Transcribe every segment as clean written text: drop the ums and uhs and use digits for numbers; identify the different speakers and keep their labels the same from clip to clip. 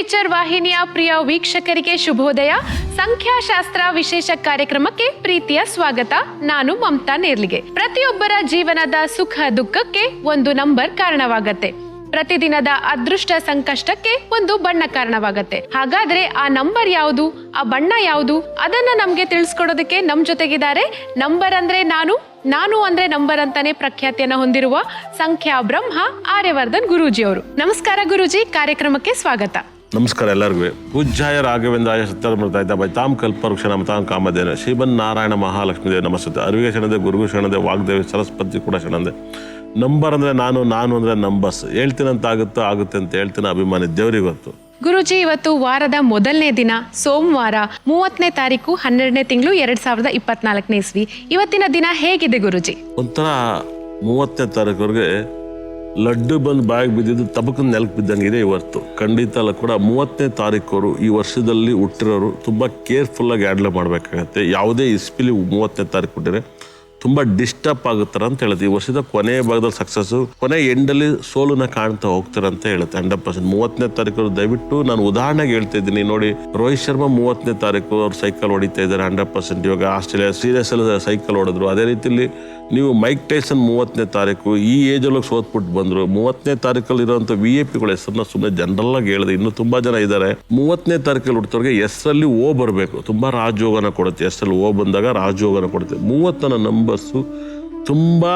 Speaker 1: Nature ವಾಹಿನಿಯ ಪ್ರಿಯ ವೀಕ್ಷಕರಿಗೆ ಶುಭೋದಯ. ಸಂಖ್ಯಾಶಾಸ್ತ್ರ ವಿಶೇಷ ಕಾರ್ಯಕ್ರಮಕ್ಕೆ ಪ್ರೀತಿಯ ಸ್ವಾಗತ. ನಾನು ಮಮತಾ ನೇರ್ಲಿಗೆ. ಪ್ರತಿಯೊಬ್ಬರ ಜೀವನದ ಸುಖ ದುಃಖಕ್ಕೆ ಒಂದು ನಂಬರ್ ಕಾರಣವಾಗತ್ತೆ. ಪ್ರತಿದಿನದ ಅದೃಷ್ಟ ಸಂಕಷ್ಟಕ್ಕೆ ಒಂದು ಬಣ್ಣ ಕಾರಣವಾಗತ್ತೆ. ಹಾಗಾದ್ರೆ ಆ ನಂಬರ್ ಯಾವುದು, ಆ ಬಣ್ಣ ಯಾವುದು, ಅದನ್ನ ನಮ್ಗೆ ತಿಳಿಸ್ಕೊಡೋದಕ್ಕೆ ನಮ್ ಜೊತೆಗಿದ್ದಾರೆ. ನಂಬರ್ ಅಂದ್ರೆ ನಾನು ಅಂದ್ರೆ ನಂಬರ್ ಅಂತಾನೆ ಪ್ರಖ್ಯಾತಿಯನ್ನ ಹೊಂದಿರುವ ಸಂಖ್ಯಾ ಬ್ರಹ್ಮ ಆರ್ಯವರ್ಧನ್ ಗುರೂಜಿ ಅವರು. ನಮಸ್ಕಾರ ಗುರೂಜಿ, ಕಾರ್ಯಕ್ರಮಕ್ಕೆ ಸ್ವಾಗತ.
Speaker 2: ನಮಸ್ಕಾರ ಎಲ್ಲರಿಗೂ. ಪೂಜ್ಯಾಯ ರಾಘವೇಂದ್ರಾಯ ಸತ್ಯಮೃತಾಯ ಬೈತಾಂ ಕಲ್ಪವೃಕ್ಷ ನಮತಾಂ ಕಾಮಧೇನ ಶ್ರೀಮನ್ ನಾರಾಯಣ ಮಹಾಲಕ್ಷ್ಮೀ ದೇವ ನಮಸ್ತೆ. ಅರಿವಿಗೆ ಶರಣದೆ, ಗುರುಗೂ ಶರಣದೆ, ವಾಗ್ದೇವಿ ಸರಸ್ವತಿ ಕೂಡ ಶರಣದೆ. ನಂಬರ್ ಅಂದ್ರೆ ನಾನು ಅಂದ್ರೆ ನಂಬರ್ಸ್. ಹೇಳ್ತೀನಂತ ಆಗುತ್ತೆ ಅಂತ ಹೇಳ್ತೀನಿ. ಅಭಿಮಾನಿ ದೇವರಿಗೆ ಗೊತ್ತು.
Speaker 1: ಗುರುಜಿ, ಇವತ್ತು ವಾರದ ಮೊದಲನೇ ದಿನ ಸೋಮವಾರ, 30ನೇ ತಾರೀಕು 12ನೇ ತಿಂಗಳು 2024ನೇ ಇಸ್ವಿ. ಇವತ್ತಿನ ದಿನ ಹೇಗಿದೆ ಗುರುಜಿ?
Speaker 2: ಒಂಥರ 30ನೇ ತಾರೀಕುವರೆಗೆ ಲಡ್ಡು ಬಂದು ಬಾಯಿಗೆ ಬಿದ್ದಿದ್ದು ತಬಕನ ನೆಲಕ್ಕೆ ಬಿದ್ದಂಗೆ ಇದೆ ಇವತ್ತು. ಖಂಡಿತ ಅಲ್ಲ ಕೂಡ 30ನೇ ತಾರೀಕವರು ಈ ವರ್ಷದಲ್ಲಿ ಹುಟ್ಟಿರೋರು ತುಂಬ ಕೇರ್ಫುಲ್ಲಾಗಿ ಹ್ಯಾಂಡಲ್ ಮಾಡಬೇಕಾಗತ್ತೆ. ಯಾವುದೇ ಇಸ್ಪಿಲಿ 30ನೇ ತಾರೀಕು ಹುಟ್ಟಿದ್ರೆ ತುಂಬ ಡಿಸ್ಟರ್ಬ್ ಆಗುತ್ತಾರೆ ಅಂತ ಹೇಳುತ್ತೆ. ಈ ವರ್ಷದ ಕೊನೆ ಭಾಗದಲ್ಲಿ ಸಕ್ಸಸ್ಸು, ಕೊನೆ ಎಂಡಲ್ಲಿ ಸೋಲನ್ನ ಕಾಣ್ತಾ ಹೋಗ್ತಾರೆ ಅಂತ ಹೇಳುತ್ತೆ 100%. 30ನೇ ತಾರೀಕು ದಯವಿಟ್ಟು ನಾನು ಉದಾಹರಣೆಗೆ ಹೇಳ್ತಾ ಇದ್ದೀನಿ ನೋಡಿ. ರೋಹಿತ್ ಶರ್ಮಾ 30ನೇ ತಾರೀಕು ಅವ್ರು ಸೈಕಲ್ ಹೊಡಿತಾ ಇದ್ದಾರೆ 100%. ಇವಾಗ ಆಸ್ಟ್ರೇಲಿಯಾ ಸೀರಿಯಸ್ ಅಲ್ಲಿ ಸೈಕಲ್ ಹೊಡೆದ್ರು. ಅದೇ ರೀತಿಯಲ್ಲಿ ನೀವು ಮೈಕ್ ಟೈಸನ್ 30ನೇ ತಾರೀಕು ಈ ಏಜೊಳಗೆ ಸೋತ್ಬಿಟ್ಟು ಬಂದರು. 30ನೇ ತಾರೀಕಲ್ಲಿ ಇರುವಂಥ VIP ಗಳ ಹೆಸರನ್ನ ಸುಮ್ಮನೆ ಜನರಲ್ ಆಗಿ ಹೇಳಿದೆ. ಇನ್ನೂ ತುಂಬಾ ಜನ ಇದ್ದಾರೆ. 30ನೇ ತಾರೀಕಲ್ಲಿ ಹುಡ್ತವ್ರಿಗೆ ಹೆಸರಲ್ಲಿ ಓ ಬರಬೇಕು, ತುಂಬಾ ರಾಜಯೋಗನ ಕೊಡುತ್ತೆ. ಹೆಸರಲ್ಲಿ ಓ ಬಂದಾಗ ರಾಜಯೋಗನ ಕೊಡುತ್ತೆ. 30ನ ನಂಬರ್ಸು ತುಂಬಾ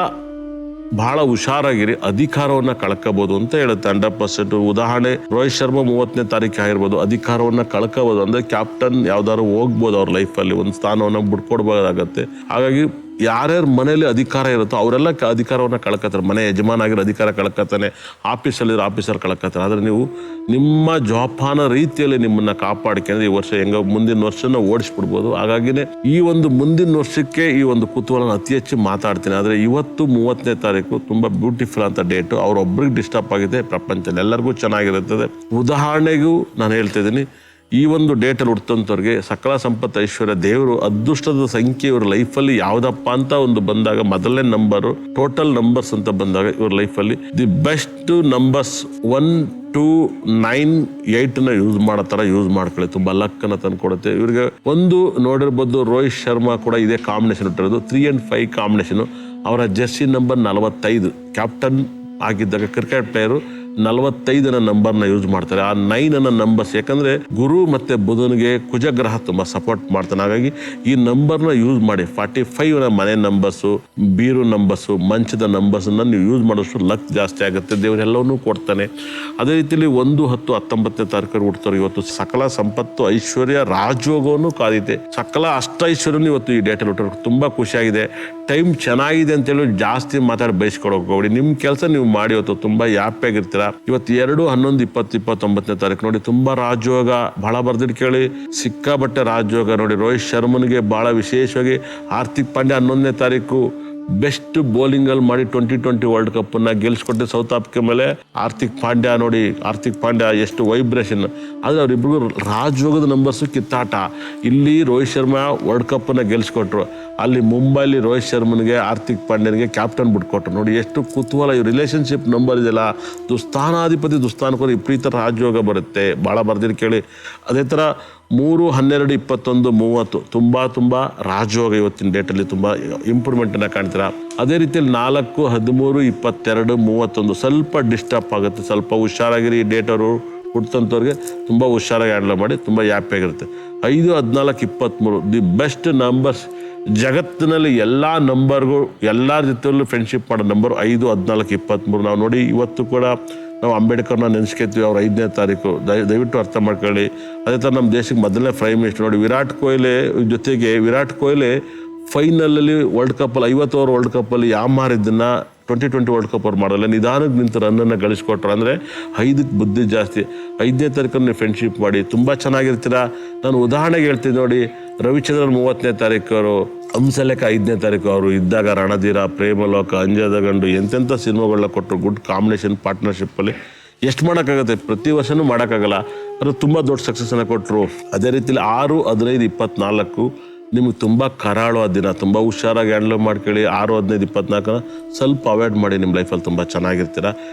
Speaker 2: ಬಹಳ ಹುಷಾರಾಗಿರಿ, ಅಧಿಕಾರವನ್ನ ಕಳ್ಕೋಬಹುದು ಅಂತ ಹೇಳುತ್ತೆ 100%. ಉದಾಹರಣೆ ರೋಹಿತ್ ಶರ್ಮಾ 30ನೇ ತಾರೀಕು ಆಗಿರ್ಬೋದು, ಅಧಿಕಾರವನ್ನ ಕಳ್ಕೋಬಹುದು. ಅಂದ್ರೆ ಕ್ಯಾಪ್ಟನ್ ಯಾವ್ದಾದ್ರು ಹೋಗ್ಬೋದು ಅವ್ರ ಲೈಫಲ್ಲಿ, ಒಂದು ಸ್ಥಾನವನ್ನ ಬಿಟ್ಕೊಡ್ಬೋದಾಗತ್ತೆ. ಹಾಗಾಗಿ ಯಾರ್ಯಾರ ಮನೇಲಿ ಅಧಿಕಾರ ಇರುತ್ತೋ ಅವರೆಲ್ಲ ಅಧಿಕಾರವನ್ನ ಕಳ್ಕೊತಾರೆ. ಮನೆ ಯಜಮಾನ ಆಗಿರೋ ಅಧಿಕಾರ ಕಳ್ಕೊತಾನೆ, ಆಫೀಸಲ್ಲಿರೋ ಆಫೀಸರ್ ಕಳ್ಕೊತಾರೆ. ಆದರೆ ನೀವು ನಿಮ್ಮ ಜೋಪಾನ ರೀತಿಯಲ್ಲಿ ನಿಮ್ಮನ್ನ ಕಾಪಾಡ್ಕೊಂಡ್ರೆ ಈ ವರ್ಷ ಹೆಂಗ ಮುಂದಿನ ವರ್ಷನ ಓಡಿಸ್ಬಿಡ್ಬೋದು. ಹಾಗಾಗಿನೇ ಈ ಒಂದು ಮುಂದಿನ ವರ್ಷಕ್ಕೆ ಈ ಒಂದು ಕುತೂಹಲ ಅತಿ ಹೆಚ್ಚು ಮಾತಾಡ್ತೀನಿ. ಆದರೆ ಇವತ್ತು 30ನೇ ತಾರೀಕು ತುಂಬಾ ಬ್ಯೂಟಿಫುಲ್ ಅಂತ ಡೇಟು. ಅವ್ರೊಬ್ರಿಗೆ ಡಿಸ್ಟರ್ಬ್ ಆಗಿದೆ, ಪ್ರಪಂಚದಲ್ಲಿ ಎಲ್ಲರಿಗೂ ಚೆನ್ನಾಗಿರುತ್ತದೆ. ಉದಾಹರಣೆಗೂ ನಾನು ಹೇಳ್ತಾ ಇದ್ದೀನಿ, ಈ ಒಂದು ಡೇಟಲ್ಲಿ ಹುಡ್ತಂಥವ್ರಿಗೆ ಸಕಲ ಸಂಪತ್ತು, ಐಶ್ವರ್ಯ, ದೇವರು, ಅದೃಷ್ಟದ ಸಂಖ್ಯೆ ಇವ್ರ ಲೈಫಲ್ಲಿ ಯಾವುದಪ್ಪ ಅಂತ ಒಂದು ಬಂದಾಗ ಮೊದಲನೇ ನಂಬರು ಟೋಟಲ್ ನಂಬರ್ಸ್ ಅಂತ ಬಂದಾಗ ಇವ್ರ ಲೈಫಲ್ಲಿ ದಿ ಬೆಸ್ಟ್ ನಂಬರ್ಸ್ 1, 2, 9, 8ನ ಯೂಸ್ ಮಾಡೋ ಥರ ಯೂಸ್ ಮಾಡ್ಕೊಳ್ಳಿ. ತುಂಬ ಲಕ್ಕನ್ನು ತಂದುಕೊಡುತ್ತೆ. ಇವ್ರಿಗೆ ಒಂದು ನೋಡಿರ್ಬೋದು, ರೋಹಿತ್ ಶರ್ಮಾ ಕೂಡ ಇದೇ ಕಾಂಬಿನೇಷನ್ ಇಟ್ಟಿರೋದು 3 and 5 ಕಾಂಬಿನೇಷನು. ಅವರ ಜರ್ಸಿ ನಂಬರ್ 45. ಕ್ಯಾಪ್ಟನ್ ಆಗಿದ್ದಾಗ ಕ್ರಿಕೆಟ್ ಪ್ಲೇಯರು 45ನ ನಂಬರ್ನ ಯೂಸ್ ಮಾಡ್ತಾರೆ. ಆ 9ನ ನಂಬರ್ಸ್, ಯಾಕಂದ್ರೆ ಗುರು ಮತ್ತೆ ಬುಧನಿಗೆ ಕುಜಗ್ರಹ ತುಂಬಾ ಸಪೋರ್ಟ್ ಮಾಡ್ತಾನೆ. ಹಾಗಾಗಿ ಈ ನಂಬರ್ನ ಯೂಸ್ ಮಾಡಿ. 45ನ ಮನೆ ನಂಬರ್ಸು, ಬೀರು ನಂಬರ್ಸು, ಮಂಚದ ನಂಬರ್ಸನ್ನ ನೀವು ಯೂಸ್ ಮಾಡೋಷ್ಟು ಲಕ್ ಜಾಸ್ತಿ ಆಗುತ್ತೆ. ದೇವರೆಲ್ಲವನ್ನೂ ಕೊಡ್ತಾನೆ. ಅದೇ ರೀತಿಯಲ್ಲಿ 1, 10, 19ನೇ ತಾರೀಕು ಹುಡ್ತಾರೆ. ಇವತ್ತು ಸಕಲ ಸಂಪತ್ತು, ಐಶ್ವರ್ಯ, ರಾಜಯೋಗವನ್ನು ಕಾದಿದೆ. ಸಕಲ ಅಷ್ಟೈಶ್ವರ್ಯನು ಇವತ್ತು ಈ ಡೇಟಲ್ಲಿ ಹುಟ್ಟೋರು. ತುಂಬಾ ಖುಷಿಯಾಗಿದೆ. ಟೈಮ್ ಚೆನ್ನಾಗಿದೆ ಅಂತೇಳಿ ಜಾಸ್ತಿ ಮಾತಾಡಿ ಬಯಸ್ಕೊಡೋಕೆ ಹೋಗ್ಬೇಡಿ. ನಿಮ್ಮ ಕೆಲಸ ನೀವು ಮಾಡಿ ಇವತ್ತು ತುಂಬಾ ಹ್ಯಾಪಿಯಾಗಿರ್ತೀರ. ಇವತ್ತು 2, 11, 20, 29ನೇ ತಾರೀಕು ನೋಡಿ ತುಂಬಾ ರಾಜಯೋಗ. ಬಹಳ ಬರ್ದಿಟ್ಟು ಕೇಳಿ, ಸಿಕ್ಕಾಬಟ್ಟೆ ರಾಜಯೋಗ ನೋಡಿ. ರೋಹಿತ್ ಶರ್ಮನ್ಗೆ ಬಹಳ ವಿಶೇಷವಾಗಿ ಹಾರ್ದಿಕ್ ಪಾಂಡ್ಯ 11ನೇ ತಾರೀಕು ಬೆಸ್ಟ್ ಬೌಲಿಂಗ್ ಅಲ್ಲಿ ಮಾಡಿ 2020 ವರ್ಲ್ಡ್ ಕಪ್ ನ ಗೆಲ್ಸ್ಕೊಟ್ಟೆ ಸೌತ್ ಆಫ್ರಿಕಾ ಮೇಲೆ. ಹಾರ್ದಿಕ್ ಪಾಂಡ್ಯ ನೋಡಿ, ಹಾರ್ದಿಕ್ ಪಾಂಡ್ಯ ಎಷ್ಟು ವೈಬ್ರೇಷನ್. ಆದ್ರೆ ಅವ್ರಿಬ್ರಿಗೂ ರಾಜಯೋಗದ ನಂಬರ್ಸು ಕಿತ್ತಾಟ. ಇಲ್ಲಿ ರೋಹಿತ್ ಶರ್ಮಾ ವರ್ಲ್ಡ್ ಕಪ್ ನ ಗೆಲ್ಸ್ಕೊಟ್ರು, ಅಲ್ಲಿ ಮುಂಬೈಲಿ ರೋಹಿತ್ ಶರ್ಮನ್ಗೆ ಹಾರ್ದಿಕ್ ಪಾಂಡ್ಯನ್ಗೆ ಕ್ಯಾಪ್ಟನ್ ಬಿಟ್ಕೊಟ್ರು. ನೋಡಿ ಎಷ್ಟು ಕುತೂಹಲ. ಈ ರಿಲೇಶನ್ಶಿಪ್ ನಂಬರ್ ಇದೆಯಲ್ಲ, ದುಸ್ಥಾನಾಧಿಪತಿ ದುಸ್ಥಾನಕ್ಕೆ ವಿಪರೀತ ರಾಜಯೋಗ ಬರುತ್ತೆ. ಬಹಳ ಬರ್ದಿರಿ ಕೇಳಿ. ಅದೇ ತರ 3, 12, 21, 30 ತುಂಬಾ ರಾಜಯೋಗ ಇವತ್ತಿನ ಡೇಟಲ್ಲಿ ತುಂಬಾ ಇಂಪ್ರೂವ್ಮೆಂಟ್ ಅನ್ನ ಕಾಣ್ತೀರಾ. ಅದೇ ರೀತಿಯಲ್ಲಿ 4, 13, 22, 31 ಸ್ವಲ್ಪ ಡಿಸ್ಟರ್ಬ್ ಆಗುತ್ತೆ. ಸ್ವಲ್ಪ ಹುಷಾರಾಗಿರಿ. ಈ ಡೇಟ್ ಅವರು ಹುಟ್ಟಂಥವ್ರಿಗೆ ತುಂಬಾ ಹುಷಾರಾಗಿ ಹ್ಯಾಂಡಲ್ ಮಾಡಿ, ತುಂಬಾ ಹ್ಯಾಪಿಯಾಗಿರುತ್ತೆ. 5, 14, 23 ದಿ ಬೆಸ್ಟ್ ನಂಬರ್ಸ್. ಜಗತ್ತಿನಲ್ಲಿ ಎಲ್ಲ ನಂಬರ್ಗೂ ಎಲ್ಲರ ಜೊತೆಯಲ್ಲೂ ಫ್ರೆಂಡ್ಶಿಪ್ ಮಾಡೋ ನಂಬರ್ 5, 14, 23. ನಾವು ನೋಡಿ ಇವತ್ತು ಕೂಡ ನಾವು ಅಂಬೇಡ್ಕರ್ನ ನೆನೆಸ್ಕೊತೀವಿ. ಅವ್ರು 5ನೇ ತಾರೀಕು. ದಯವಿಟ್ಟು ಅರ್ಥ ಮಾಡ್ಕೊಳ್ಳಿ. ಅದೇ ಥರ ನಮ್ಮ ದೇಶಕ್ಕೆ ಮೊದಲನೇ ಪ್ರೈಮ್ ಮಿನಿಸ್ಟರ್ ನೋಡಿ ವಿರಾಟ್ ಕೊಹ್ಲಿ ಜೊತೆಗೆ. ವಿರಾಟ್ ಕೊಹ್ಲಿ ಫೈನಲಲ್ಲಿ ವರ್ಲ್ಡ್ ಕಪ್ಪಲ್ಲಿ 50 ಓವರ್ ವರ್ಲ್ಡ್ ಕಪ್ಪಲ್ಲಿ ಯಾಮಾರಿದ್ದನ್ನ 2020 ವರ್ಲ್ಡ್ ಕಪ್ ಅವ್ರು ಮಾಡಲ್ಲ. ನಿಧಾನಕ್ಕೆ ನಿಂತು ರನ್ನನ್ನು ಗಳಿಸ್ಕೊಟ್ರು. ಅಂದರೆ 5ಕ್ಕೆ ಬುದ್ಧಿ ಜಾಸ್ತಿ. 5ನೇ ತಾರೀಕನ್ನು ನೀವು ಫ್ರೆಂಡ್ಶಿಪ್ ಮಾಡಿ ತುಂಬ ಚೆನ್ನಾಗಿರ್ತೀರ. ನಾನು ಉದಾಹರಣೆಗೆ ಹೇಳ್ತೀನಿ ನೋಡಿ, ರವಿಚಂದ್ರನ್ 30ನೇ ತಾರೀಕು ಅವರು, ಹಂಸಲೇಖ 5ನೇ ತಾರೀಕು ಅವರು ಇದ್ದಾಗ ರಣಧೀರ, ಪ್ರೇಮಲೋಕ, ಅಂಜದ ಗಂಡು ಎಂತೆಂಥ ಸಿನಿಮಾಗಳನ್ನ ಕೊಟ್ಟರು. ಗುಡ್ ಕಾಂಬಿನೇಷನ್ ಪಾರ್ಟ್ನರ್ಶಿಪ್ಪಲ್ಲಿ. ಎಷ್ಟು ಮಾಡೋಕ್ಕಾಗುತ್ತೆ? ಪ್ರತಿ ವರ್ಷನೂ ಮಾಡೋಕ್ಕಾಗಲ್ಲ. ಅದು ತುಂಬ ದೊಡ್ಡ ಸಕ್ಸಸ್ಸನ್ನು ಕೊಟ್ಟರು. ಅದೇ ರೀತಿಯಲ್ಲಿ 6, 15, 24 ನಿಮಗೆ ತುಂಬ ಕರಾಳುವಾದ ದಿನ, ತುಂಬ ಹುಷಾರಾಗಿ ಹ್ಯಾಂಡಲ್ ಮಾಡ್ಕೊಳ್ಳಿ. 6, 15, 24 ಸ್ವಲ್ಪ ಅವಾಯ್ಡ್ ಮಾಡಿ, ನಿಮ್ಮ ಲೈಫಲ್ಲಿ ತುಂಬ ಚೆನ್ನಾಗಿರ್ತೀರ.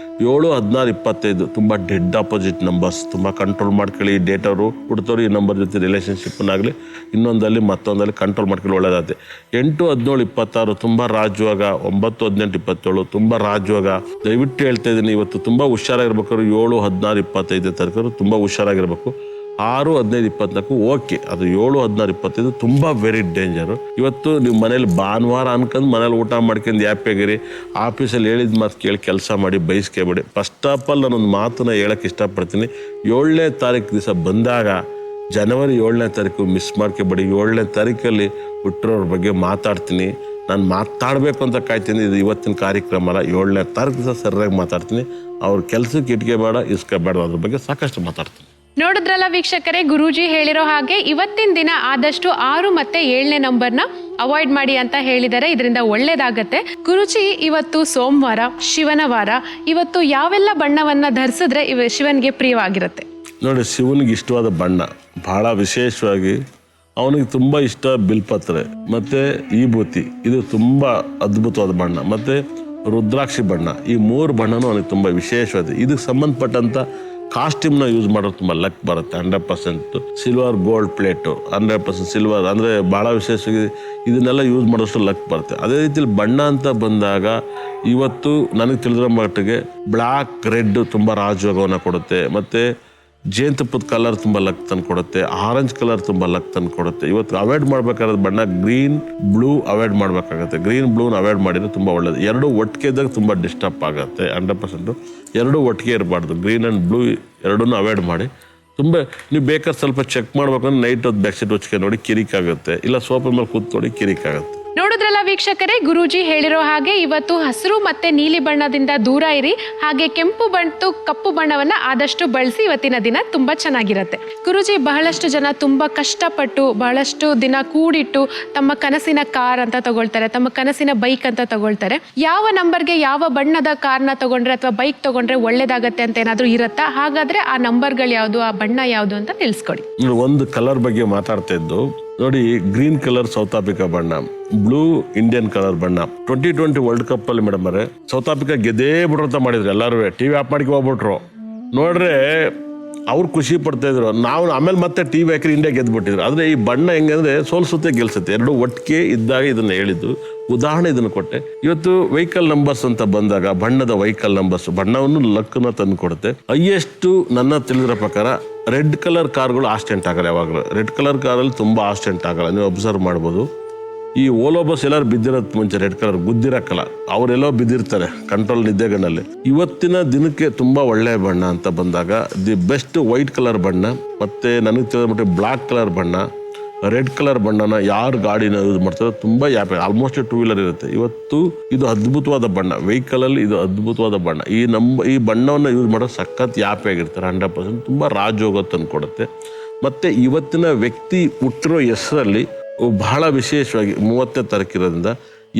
Speaker 2: 7, 16, 25 ತುಂಬ ಡೆಡ್ ಆಪೋಸಿಟ್ ನಂಬರ್ಸ್, ತುಂಬ ಕಂಟ್ರೋಲ್ ಮಾಡ್ಕೊಳ್ಳಿ. ಡೇಟ್ ಅವರು ಹುಡ್ತವ್ರು ಈ ನಂಬರ್ ಜೊತೆ ರಿಲೇಷನ್ಶಿಪ್ನಾಗಲಿ ಇನ್ನೊಂದಲ್ಲಿ ಮತ್ತೊಂದಲ್ಲಿ ಕಂಟ್ರೋಲ್ ಮಾಡ್ಕೊಳ್ಳಿ, ಒಳ್ಳೆಯದಾಗುತ್ತೆ. 8, 17, 26 ತುಂಬ ರಾಜುವಾಗ. 9, 18, 27 ತುಂಬ ರಾಜುವಾಗ. ದಯವಿಟ್ಟು ಹೇಳ್ತಾ ಇದ್ದೀನಿ, ಇವತ್ತು ತುಂಬ ಹುಷಾರಾಗಿರ್ಬೇಕಾದ್ರು 7, 16, 25 ತಾರೀಕು ತುಂಬ ಹುಷಾರಾಗಿರ್ಬೇಕು. 6, 15, 24 ಓಕೆ, ಅದು 7, 16, 25 ತುಂಬ ವೆರಿ ಡೇಂಜರು. ಇವತ್ತು ನೀವು ಮನೇಲಿ ಭಾನುವಾರ ಅನ್ಕೊಂಡು ಮನೇಲಿ ಊಟ ಮಾಡ್ಕೊಂಡು ಹ್ಯಾಪಿಯಾಗಿರಿ. ಆಫೀಸಲ್ಲಿ ಹೇಳಿದ ಮಾತು ಕೇಳಿ ಕೆಲಸ ಮಾಡಿ, ಬಯಸ್ಕೋಬೇಡಿ. ಫಸ್ಟ್ ಆಫ್ ಆಲ್ ನಾನೊಂದು ಮಾತನ್ನ ಹೇಳಕ್ಕೆ ಇಷ್ಟಪಡ್ತೀನಿ. 7ನೇ ತಾರೀಕು ದಿವಸ ಬಂದಾಗ, ಜನವರಿ 7ನೇ ತಾರೀಕು ಮಿಸ್ ಮಾಡ್ಕೋಬೇಡಿ. 7ನೇ ತಾರೀಕಲ್ಲಿ ಹುಟ್ಟಿರೋರ ಬಗ್ಗೆ ಮಾತಾಡ್ತೀನಿ. ನಾನು ಮಾತಾಡಬೇಕು ಅಂತ ಕಾಯ್ತೀನಿ. ಇದು ಇವತ್ತಿನ ಕಾರ್ಯಕ್ರಮ ಅಲ್ಲ. 7ನೇ ತಾರೀಕು ದಿವಸ ಸರಿಯಾಗಿ ಮಾತಾಡ್ತೀನಿ. ಅವ್ರ ಕೆಲಸಕ್ಕೆ ಇಟ್ಕೋಬೇಡ, ಇಸ್ಕೋಬೇಡ, ಅದ್ರ ಬಗ್ಗೆ ಸಾಕಷ್ಟು ಮಾತಾಡ್ತೀನಿ.
Speaker 1: ನೋಡಿದ್ರಲ್ಲ ವೀಕ್ಷಕರೇ, ಗುರೂಜಿ ಹೇಳಿರೋ ಹಾಗೆ ಇವತ್ತಿನ ದಿನ ಆದಷ್ಟು 6 ಮತ್ತೆ 7ನೇ ನಂಬರ್ನ ಅವಾಯ್ಡ್ ಮಾಡಿ ಅಂತ ಹೇಳಿದರೆ ಇದರಿಂದ ಒಳ್ಳೇದಾಗತ್ತೆ. ಗುರೂಜಿ, ಇವತ್ತು ಸೋಮವಾರ, ಶಿವನ ವಾರ. ಇವತ್ತು ಯಾವೆಲ್ಲ ಬಣ್ಣವನ್ನ ಧರಿಸಿದ್ರೆ ಶಿವನ್ಗೆ ಪ್ರಿಯವಾಗಿರುತ್ತೆ?
Speaker 2: ನೋಡಿ, ಶಿವನಿಗೆ ಇಷ್ಟವಾದ ಬಣ್ಣ ಬಹಳ ವಿಶೇಷವಾಗಿ ಅವನಿಗೆ ತುಂಬ ಇಷ್ಟ ಬಿಲ್ಪತ್ರೆ ಮತ್ತು ವಿಭೂತಿ. ಇದು ತುಂಬ ಅದ್ಭುತವಾದ ಬಣ್ಣ. ಮತ್ತು ರುದ್ರಾಕ್ಷಿ ಬಣ್ಣ. ಈ 3 ಬಣ್ಣನೂ ಅವನಿಗೆ ತುಂಬ ವಿಶೇಷವಾದ. ಇದಕ್ಕೆ ಸಂಬಂಧಪಟ್ಟಂಥ ಕಾಸ್ಟ್ಯೂಮ್ನ ಯೂಸ್ ಮಾಡೋದು ತುಂಬ ಲಕ್ ಬರುತ್ತೆ. 100% ಸಿಲ್ವರ್, ಗೋಲ್ಡ್ ಪ್ಲೇಟು, 100% ಸಿಲ್ವರ್ ಅಂದರೆ ಭಾಳ ವಿಶೇಷವಾಗಿ ಇದನ್ನೆಲ್ಲ ಯೂಸ್ ಮಾಡೋಷ್ಟು ಲಕ್ ಬರುತ್ತೆ. ಅದೇ ರೀತಿಯಲ್ಲಿ ಬಣ್ಣ ಅಂತ ಬಂದಾಗ ಇವತ್ತು ನನಗೆ ತಿಳಿದಿರೋ ಮಟ್ಟಿಗೆ ಬ್ಲ್ಯಾಕ್, ರೆಡ್ ತುಂಬ ರಾಜಯೋಗವನ್ನು ಕೊಡುತ್ತೆ. ಮತ್ತು ಜೇನುತುಪ್ಪದ ಕಲರ್ ತುಂಬ ಲಕ್ ತಂದು ಕೊಡುತ್ತೆ. ಆರೆಂಜ್ ಕಲರ್ ತುಂಬ ಲಕ್ ತಂದು ಕೊಡುತ್ತೆ. ಇವತ್ತು ಅವಾಯ್ಡ್ ಮಾಡಬೇಕಾದ ಬಣ್ಣ ಗ್ರೀನ್, ಬ್ಲೂ ಅವಾಯ್ಡ್ ಮಾಡಬೇಕಾಗತ್ತೆ. ಗ್ರೀನ್, ಬ್ಲೂನ ಅವಾಯ್ಡ್ ಮಾಡಿದರೆ ತುಂಬ ಒಳ್ಳೆಯದು. 2 ಒಟ್ಟಿಗೆ ಇದ್ದಾಗ ತುಂಬ ಡಿಸ್ಟರ್ಬ್ ಆಗುತ್ತೆ. 100% 2 ಒಟ್ಟಿಗೆ ಇರಬಾರ್ದು. ಗ್ರೀನ್ ಆ್ಯಂಡ್ ಬ್ಲೂ ಎರಡನ್ನೂ ಅವಾಯ್ಡ್ ಮಾಡಿ. ತುಂಬ ನೀವು ಬೇಕಾದ್ರೆ ಸ್ವಲ್ಪ ಚೆಕ್ ಮಾಡ್ಬೇಕಂದ್ರೆ ನೈಟ್ ಹೊತ್ತು ಬೆಡ್ಶೀಟ್ ಹೊಚ್ಕೆ ನೋಡಿ ಕಿರಿಕಾಗುತ್ತೆ, ಇಲ್ಲ ಸೋಫಾ ಮೇಲೆ ಕೂತ್ಕೊಳ್ಳಿ ಕಿರಿಕಾಗುತ್ತೆ.
Speaker 1: ನೋಡಿದ್ರಲ್ಲ ವೀಕ್ಷಕರೇ, ಗುರೂಜಿ ಹೇಳಿರೋ ಹಾಗೆ ಇವತ್ತು ಹಸಿರು ಮತ್ತೆ ನೀಲಿ ಬಣ್ಣದಿಂದ ದೂರ ಇರಿ. ಹಾಗೆ ಕೆಂಪು ಮತ್ತು ಕಪ್ಪು ಬಣ್ಣವನ್ನ ಆದಷ್ಟು ಬಳಸಿ. ಇವತ್ತಿನ ದಿನ ತುಂಬಾ ಚೆನ್ನಾಗಿರುತ್ತೆ. ಗುರೂಜಿ, ಬಹಳಷ್ಟು ಜನ ತುಂಬಾ ಕಷ್ಟಪಟ್ಟು ಬಹಳಷ್ಟು ದಿನ ಕೂಡಿಟ್ಟು ತಮ್ಮ ಕನಸಿನ ಕಾರ್ ಅಂತ ತಗೊಳ್ತಾರೆ, ತಮ್ಮ ಕನಸಿನ ಬೈಕ್ ಅಂತ ತಗೊಳ್ತಾರೆ. ಯಾವ ನಂಬರ್ಗೆ ಯಾವ ಬಣ್ಣದ ಕಾರ್ನ ತಗೊಂಡ್ರೆ ಅಥವಾ ಬೈಕ್ ತಗೊಂಡ್ರೆ ಒಳ್ಳೇದಾಗತ್ತೆ ಅಂತ ಏನಾದ್ರೂ ಇರತ್ತಾ? ಹಾಗಾದ್ರೆ ಆ ನಂಬರ್ಗಳು ಯಾವುದು, ಆ ಬಣ್ಣ ಯಾವುದು ಅಂತ ತಿಳಿಸ್ಕೊಡಿ.
Speaker 2: ಒಂದು ಕಲರ್ ಬಗ್ಗೆ ಮಾತಾಡ್ತಾ ಇದ್ದು ನೋಡಿ. ಗ್ರೀನ್ ಕಲರ್ ಸೌತ್ ಆಫ್ರಿಕಾ ಬಣ್ಣ, ಬ್ಲೂ ಇಂಡಿಯನ್ ಕಲರ್ ಬಣ್ಣ. 2020 ವರ್ಲ್ಡ್ ಕಪ್ ಅಲ್ಲಿ ಮೇಡಮ್ ಅವರೇ ಸೌತ್ ಆಫ್ರಿಕಾ ಗೆದ್ದೇ ಬಿಡ್ರು ಅಂತ ಮಾಡಿದ್ರು. ಎಲ್ಲರೂ ಟಿವಿ ಆಫ್ ಮಾಡ್ಕೊ ಹೋಗ್ಬಿಟ್ರು. ನೋಡ್ರೆ ಅವ್ರು ಖುಷಿ ಪಡ್ತಾ ಇದ್ರು. ನಾವು ಆಮೇಲೆ ಮತ್ತೆ ಟಿವಿ ಹಾಕಿ ಇಂಡಿಯಾ ಗೆದ್ಬಿಟ್ಟಿದ್ರು. ಆದರೆ ಈ ಬಣ್ಣ ಹೆಂಗಂದ್ರೆ ಸೋಲ್ಸುತ್ತೆ ಗೆಲ್ಸುತ್ತೆ, 2 ಒಟ್ಟಿಗೆ ಇದ್ದಾಗ ಇದನ್ನ ಹೇಳಿದ್ದು. ಉದಾಹರಣೆ ಇದನ್ನು ಕೊಟ್ಟೆ. ಇವತ್ತು ವೆಹಿಕಲ್ ನಂಬರ್ಸ್ ಅಂತ ಬಂದಾಗ ಬಣ್ಣದ ವೆಹಿಕಲ್ ನಂಬರ್ಸ್ ಬಣ್ಣವನ್ನು ಲಕ್ಕನ್ನ ತಂದು ಕೊಡುತ್ತೆ. ಹೈಯೆಸ್ಟ್ ನನ್ನ ತಿಳಿದಿರೋ ಪ್ರಕಾರ ರೆಡ್ ಕಲರ್ ಕಾರ್ಗಳು ಆಕ್ಸಿಡೆಂಟ್ ಆಗಲ್ಲ. ಯಾವಾಗಲೂ ರೆಡ್ ಕಲರ್ ಕಾರಲ್ಲಿ ತುಂಬ ಆಕ್ಸಿಡೆಂಟ್ ಆಗಲ್ಲ. ನೀವು ಅಬ್ಸರ್ವ್ ಮಾಡ್ಬೋದು. ಈ ಓಲೋ ಬಸ್ ಎಲ್ಲರೂ ಬಿದ್ದಿರೋದು ಮುಂಚೆ ರೆಡ್ ಕಲರ್ ಗುದ್ದಿರಕ್ಕಲ್ಲ, ಅವರೆಲ್ಲೋ ಬಿದ್ದಿರ್ತಾರೆ ಕಂಟ್ರೋಲ್ ನಿದ್ದೆಗನಲ್ಲಿ. ಇವತ್ತಿನ ದಿನಕ್ಕೆ ತುಂಬಾ ಒಳ್ಳೆಯ ಬಣ್ಣ ಅಂತ ಬಂದಾಗ ದಿ ಬೆಸ್ಟ್ ವೈಟ್ ಕಲರ್ ಬಣ್ಣ, ಮತ್ತೆ ನನಗೆ ತಿಳಿದ ಬ್ಲಾಕ್ ಕಲರ್ ಬಣ್ಣ, ರೆಡ್ ಕಲರ್ ಬಣ್ಣನ ಯಾರು ಗಾಡಿನ ಯೂಸ್ ಮಾಡ್ತಾರೆ ತುಂಬ ಯಾಪೆ, ಆಲ್ಮೋಸ್ಟ್ 2 ವೀಲರ್ ಇರುತ್ತೆ. ಇವತ್ತು ಇದು ಅದ್ಭುತವಾದ ಬಣ್ಣ, ವೆಹಿಕಲ್ ಅಲ್ಲಿ ಇದು ಅದ್ಭುತವಾದ ಬಣ್ಣ. ಈ ಬಣ್ಣವನ್ನು ಯೂಸ್ ಮಾಡೋ ಸಖತ್ ಯಾಪೆ ಆಗಿರ್ತಾರೆ. 100% ತುಂಬ ರಾಜಯೋಗ ತಂದು ಕೊಡುತ್ತೆ. ಮತ್ತೆ ಇವತ್ತಿನ ವ್ಯಕ್ತಿ ಹುಟ್ಟಿರೋ ಹೆಸರಲ್ಲಿ ಬಹಳ ವಿಶೇಷವಾಗಿ 30ನೇ ತಾರೀಕು ಇರೋದ್ರಿಂದ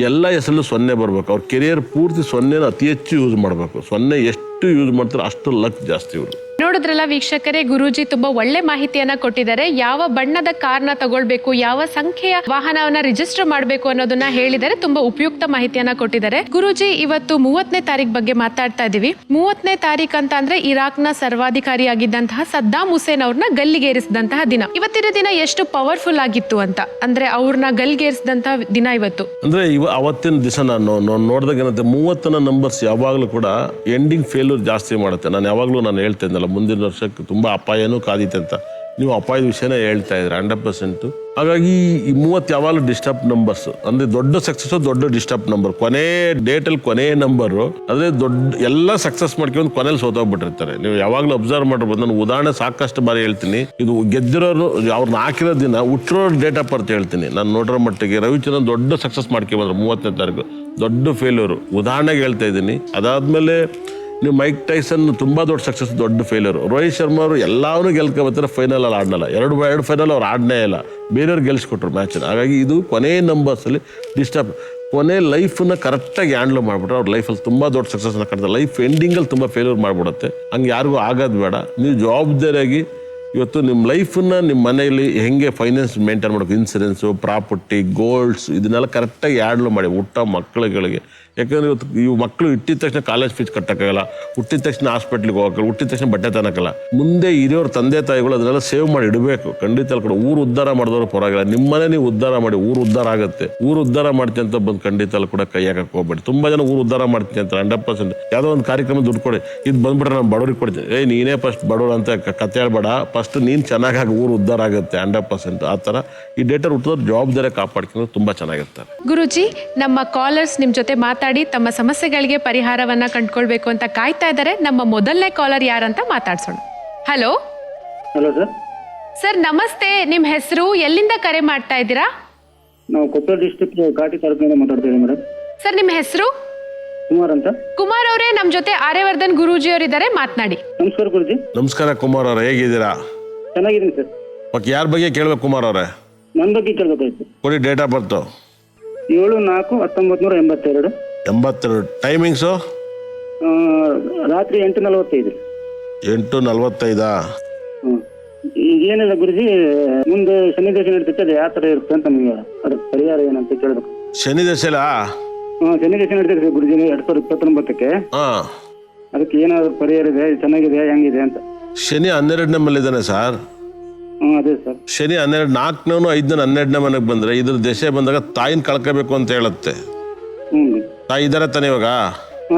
Speaker 2: ಎಲ್ಲ ಹೆಸರಲ್ಲೂ 0 ಬರ್ಬೇಕು. ಅವ್ರ ಕೆರಿಯರ್ ಪೂರ್ತಿ 0ನ ಅತಿ ಹೆಚ್ಚು ಯೂಸ್ ಮಾಡಬೇಕು. 0 ಎಷ್ಟು ಯೂಸ್ ಮಾಡ್ತಾರೆ ಅಷ್ಟು ಲಕ್ ಜಾಸ್ತಿ ಇವರು.
Speaker 1: ನೋಡಿದ್ರಲ್ಲ ವೀಕ್ಷಕರೇ, ಗುರೂಜಿ ತುಂಬಾ ಒಳ್ಳೆ ಮಾಹಿತಿಯನ್ನ ಕೊಟ್ಟಿದ್ದಾರೆ. ಯಾವ ಬಣ್ಣದ ಕಾರ್ನ ತಗೊಳ್ಬೇಕು, ಯಾವ ಸಂಖ್ಯೆಯ ವಾಹನವನ್ನ ರಿಜಿಸ್ಟರ್ ಮಾಡಬೇಕು ಅನ್ನೋದನ್ನ ಹೇಳಿದರೆ ತುಂಬಾ ಉಪಯುಕ್ತ ಮಾಹಿತಿಯನ್ನ ಕೊಟ್ಟಿದ್ದಾರೆ. ಗುರೂಜಿ, ಇವತ್ತು 30ನೇ ತಾರೀಕು ಬಗ್ಗೆ ಮಾತಾಡ್ತಾ ಇದೀವಿ. 30ನೇ ತಾರೀಕು ಅಂತ ಅಂದ್ರೆ ಇರಾಕ್ನ ಸರ್ವಾಧಿಕಾರಿಯಾಗಿದ್ದಂತಹ ಸದ್ದಾಮ್ ಹುಸೇನ್ ಅವ್ರನ್ನ ಗಲ್ಲಿಗೇರಿಸಿದಂತಹ ದಿನ. ಇವತ್ತಿನ ದಿನ ಎಷ್ಟು ಪವರ್ಫುಲ್ ಆಗಿತ್ತು ಅಂತ ಅಂದ್ರೆ ಅವ್ರನ್ನ ಗಲ್ಲಿಗೇರಿಸಿದಂತಹ ದಿನ ಇವತ್ತು.
Speaker 2: ಅಂದ್ರೆ ಅವತ್ತಿನ ದಿವಸ ನಾನು ನೋಡಿದಾಗ ಏನಂತೆ 30ನ ನಂಬರ್ಸ್ ಯಾವಾಗಲೂ ಕೂಡ ಎಂಡಿಂಗ್ ಫೇಲ್ಯೂರ್ ಜಾಸ್ತಿ ಮಾಡುತ್ತೆ. ನಾನು ಯಾವಾಗಲೂ ಹೇಳ್ತಾ ಇದ್ದಲ್ಲ, ಮುಂದಿನ ವರ್ಷಕ್ಕೆ ತುಂಬಾ ಅಪಾಯನೂ ಕಾದಿತ್ತೆ ಅಂತ. ನೀವು ಅಪಾಯದ ವಿಷಯನೇ ಹೇಳ್ತಾ ಇದ್ರೆ 100%. ಹಾಗಾಗಿ ಈ 30 ಯಾವಾಗಲೂ ಡಿಸ್ಟರ್ಬ್ ನಂಬರ್ಸ್ ಅಂದ್ರೆ ದೊಡ್ಡ ಸಕ್ಸಸ್, ದೊಡ್ಡ ಡಿಸ್ಟರ್ಬ್ ನಂಬರ್. ಕೊನೆ ಡೇಟಲ್ಲಿ ಕೊನೆ ನಂಬರು ಅಂದ್ರೆ ದೊಡ್ಡ ಎಲ್ಲ ಸಕ್ಸಸ್ ಮಾಡ್ಕೊಂಡು ಕೊನೆಯಲ್ಲಿ ಸೋತೋಗ್ಬಿಟ್ಟಿರ್ತಾರೆ. ನೀವು ಯಾವಾಗಲೂ ಅಬ್ಸರ್ವ್ ಮಾಡಿರ್ಬೋದು. ನಾನು ಉದಾಹರಣೆ ಸಾಕಷ್ಟು ಬಾರಿ ಹೇಳ್ತೀನಿ. ಇದು ಗೆದ್ದಿರೋರು ಅವ್ರನ್ನ ಹಾಕಿರೋ ದಿನ ಹುಟ್ಟಿರೋ ಡೇಟ್ ಆಫ್ ಬರ್ತ್ ಹೇಳ್ತೀನಿ. ನಾನು ನೋಡಿರೋ ಮಟ್ಟಿಗೆ ರವಿಚಂದ್ರನ್ ದೊಡ್ಡ ಸಕ್ಸಸ್ ಮಾಡ್ಕೊಂಡ್ಬಂದ್ರು 30ನೇ ತಾರೀಕು, ದೊಡ್ಡ ಫೇಲ್ಯೂರು. ಉದಾಹರಣೆಗೆ ಹೇಳ್ತಾ ಇದ್ದೀನಿ. ಅದಾದ್ಮೇಲೆ ನೀವು ಮೈಕ್ ಟೈಸನ್ ತುಂಬಾ ದೊಡ್ಡ ಸಕ್ಸಸ್, ದೊಡ್ಡ ಫೇಲ್ಯೂರ್. ರೋಹಿತ್ ಶರ್ಮಾ ಅವರು ಎಲ್ಲಾನು ಗೆಲ್ಕೊಬತ್ತಾರೆ, ಫೈನಲ್ ಅಲ್ಲಿ ಆಡಲ್ಲ. ಎರಡು ಫೈನಲ್ ಅವ್ರು ಆಡನೇ ಇಲ್ಲ, ಬೇರೆಯವ್ರು ಗೆಲ್ಸ್ಕೊಟ್ರು ಮ್ಯಾಚ್. ಹಾಗಾಗಿ ಇದು ಕೊನೆ ನಂಬರ್ಸ್ ಅಲ್ಲಿ ಡಿಸ್ಟರ್ಬ್, ಕೊನೆ ಲೈಫನ್ನ ಕರೆಕ್ಟಾಗಿ ಹ್ಯಾಂಡ್ಲ್ ಮಾಡ್ಬಿಟ್ರೆ ಅವ್ರ ಲೈಫಲ್ಲಿ ತುಂಬಾ ದೊಡ್ಡ ಸಕ್ಸಸ್ನ ಕಾಣ್ತಾರೆ. ಲೈಫ್ ಎಂಡಿಂಗಲ್ಲಿ ತುಂಬ ಫೇಲ್ಯೂರ್ ಮಾಡ್ಬಿಡುತ್ತೆ. ಹಂಗೆ ಯಾರಿಗೂ ಆಗೋದು ಬೇಡ. ನೀವು ಜವಾಬ್ದಾರಿಯಾಗಿ ಇವತ್ತು ನಿಮ್ಮ ಲೈಫನ್ನ ನಿಮ್ಮ ಮನೆಯಲ್ಲಿ ಹೆಂಗೆ ಫೈನಾನ್ಸ್ ಮೇಂಟೈನ್ ಮಾಡಬೇಕು, ಇನ್ಸೂರೆನ್ಸು, ಪ್ರಾಪರ್ಟಿ, ಗೋಲ್ಡ್ಸ್ ಇದನ್ನೆಲ್ಲ ಕರೆಕ್ಟಾಗಿ ಹ್ಯಾಂಡಲ್ ಮಾಡಿ ಊಟ ಮಕ್ಕಳುಗಳಿಗೆ. ಯಾಕಂದರೆ ಇವತ್ತು ಇವು ಮಕ್ಕಳು ಹುಟ್ಟಿದ ತಕ್ಷಣ ಕಾಲೇಜ್ ಫೀಸ್ ಕಟ್ಟೋಕ್ಕಾಗಲ್ಲ, ಹುಟ್ಟಿದ ತಕ್ಷಣ ಹಾಸ್ಪಿಟ್ಲಿಗೆ ಹೋಗಲ್ಲ, ಹುಟ್ಟಿದ ತಕ್ಷಣ ಬಟ್ಟೆ ತನಕಲ್ಲ. ಮುಂದೆ ಇರೋರ ತಂದೆ ತಾಯಿಗಳು ಅದನ್ನೆಲ್ಲ ಸೇವ್ ಮಾಡಿ ಇಡಬೇಕು. ಖಂಡಿತ ಕೂಡ ಊರು ಉದ್ಧಾರ ಮಾಡಿದವರು ಪರವಾಗಿಲ್ಲ, ನಿಮ್ಮನೆ ನೀವು ಉದ್ಧಾರ ಮಾಡಿ ಊರು ಉದ್ಧಾರ ಆಗುತ್ತೆ. ಊರು ಉದ್ಧಾರ ಮಾಡ್ತೀನಿ ಅಂತ ಬಂದು ಖಂಡಿತ ಕೂಡ ಕೈ ಹಾಕಕ್ಕೆ ಹೋಗ್ಬೇಡಿ. ತುಂಬ ಜನ ಊರು ಉದ್ಧಾರ ಮಾಡ್ತೀನಿ ಅಂತ 100%. ಯಾವುದೋ ಒಂದು ಕಾರ್ಯಕ್ರಮ ದುಡ್ಡು ಕೊಡಿ, ಇದು ಬಂದ್ಬಿಟ್ರೆ ನಾನು ಬಡವ್ರಿಗೆ ಕೊಡ್ತೀನಿ, ನೀನೇ ಫಸ್ಟ್ ಬಡವ್ರು ಅಂತ ಕತೆ ಹೇಳ್ಬೇಡ, ಫಸ್ಟ್ ನೀನು ಚೆನ್ನಾಗಿ ಊರು ಉದ್ಧಾರ ಆಗುತ್ತೆ 100%. ಆ ಥರ ಈ ಡೇಟರ್ ಹುಟ್ಟಿದವ್ರು ಜವಾಬ್ದಾರಿ ಕಾಪಾಡ್ಕೊಂಡು ತುಂಬ ಚೆನ್ನಾಗಿರ್ತಾರೆ.
Speaker 1: ಗುರೂಜಿ, ನಮ್ಮ ಕಾಲರ್ಸ್ ನಿಮ್ಮ ಜೊತೆ ಮಾತಾಡಿ ತಮ್ಮ ಸಮಸ್ಯೆಗಳಿಗೆ ಪರಿಹಾರವನ್ನ ಕಂಡುಕೊಳ್ಬೇಕು ಅಂತ ಕಾಯ್ತಾ ಇದ್ದಾರೆ. ನಮ್ಮ ಮೊದಲನೇ ಕಾಲರ್ ಯಾರಂತ ಮಾತಾಡ್ಸೋಣ. ಹಲೋ.
Speaker 3: Hello sir.
Speaker 1: ಸರ್ ನಮಸ್ತೆ, ನಿಮ್ಮ ಹೆಸರು, ಎಲ್ಲಿಂದ ಕರೆ ಮಾಡ್ತಾ ಇದ್ದೀರಾ?
Speaker 3: ನಾವು ಕೊಪ್ಪಳ ಡಿಸ್ಟ್ರಿಕ್ಟ್ ಕಾಟಿ ತಾಲೂಕಿನಿಂದ ಮಾತಾಡ್ತಾ ಇದ್ದೀವಿ ಮೇಡಮ್.
Speaker 1: ಸರ್ ನಿಮ್ಮ ಹೆಸರು?
Speaker 3: ಕುಮಾರ್ ಅಂತ.
Speaker 1: ಕುಮಾರ್ ಅವರೇ, ನಮ್ಮ ಜೊತೆ ಆರ್ಯವರ್ಧನ್ ಗುರೂಜಿ ಅವರಿದ್ದಾರೆ, ಮಾತನಾಡಿ.
Speaker 3: ನಮಸ್ಕಾರ ಗುರುಜಿ.
Speaker 2: ನಮಸ್ಕಾರ ಕುಮಾರ್ ಅವರೇ, ಹೇಗಿದ್ದೀರಾ?
Speaker 3: ಚೆನ್ನಾಗಿದ್ದೀನಿ ಸರ್.
Speaker 2: ಓಕೆ, ಯಾರ ಬಗ್ಗೆ ಕೇಳ್ಬೇಕು ಕುಮಾರ್ ಅವರೇ?
Speaker 3: ನನ್ನ ಬಗ್ಗೆ ಕೇಳಬೇಕಾಯ್ತು.
Speaker 2: ಕೊಡಿ ಡೇಟ್ ಆಫ್ ಬರ್ತು.
Speaker 3: 7/4/1982.
Speaker 2: 82. ಟೈಮಿಂಗ್ಸು?
Speaker 3: ರಾತ್ರಿ 8:45.
Speaker 2: 8:45.
Speaker 3: ಈಗ ಏನಿಲ್ಲ ಗುರುಜಿ, ಮುಂದೆ ಶನಿ ದಶೆ ನಡೀತೈತೆ, ಅದು ಯಾವ ಥರ ಇರುತ್ತೆ ಅಂತ ನಮಗೆ ಅದ್ರ ಪರಿಹಾರ ಏನಂತ ಕೇಳಬೇಕು.
Speaker 2: ಶನಿ ದಶೆಲಾ?
Speaker 3: ಶನಿ ದಶೆ ನಡೀತೈತೆ ಗುರುಜಿ 2029.
Speaker 2: ಹಾಂ,
Speaker 3: ಅದಕ್ಕೆ ಏನಾದ್ರು ಪರಿಹಾರ ಇದೆ, ಚೆನ್ನಾಗಿದೆ, ಹೆಂಗಿದೆ ಅಂತ.
Speaker 2: ಶನಿ 12ನೇ ಮನೇಲಿದ್ದಾನೆ ಸರ್.
Speaker 3: ಅದೇ ಸರ್.
Speaker 2: ಶನಿ 12, 4ನೇವನು 5ನೇ 12ನೇ ಮನೆಗೆ ಬಂದರೆ ಇದ್ರ ದಶೆ ಬಂದಾಗ ತಾಯಿನ ಕಳ್ಕೋಬೇಕು ಅಂತ ಹೇಳುತ್ತೆ. ತಾಯಿ ಇದ್ದಾರೆ ತಾನೆ ಇವಾಗ?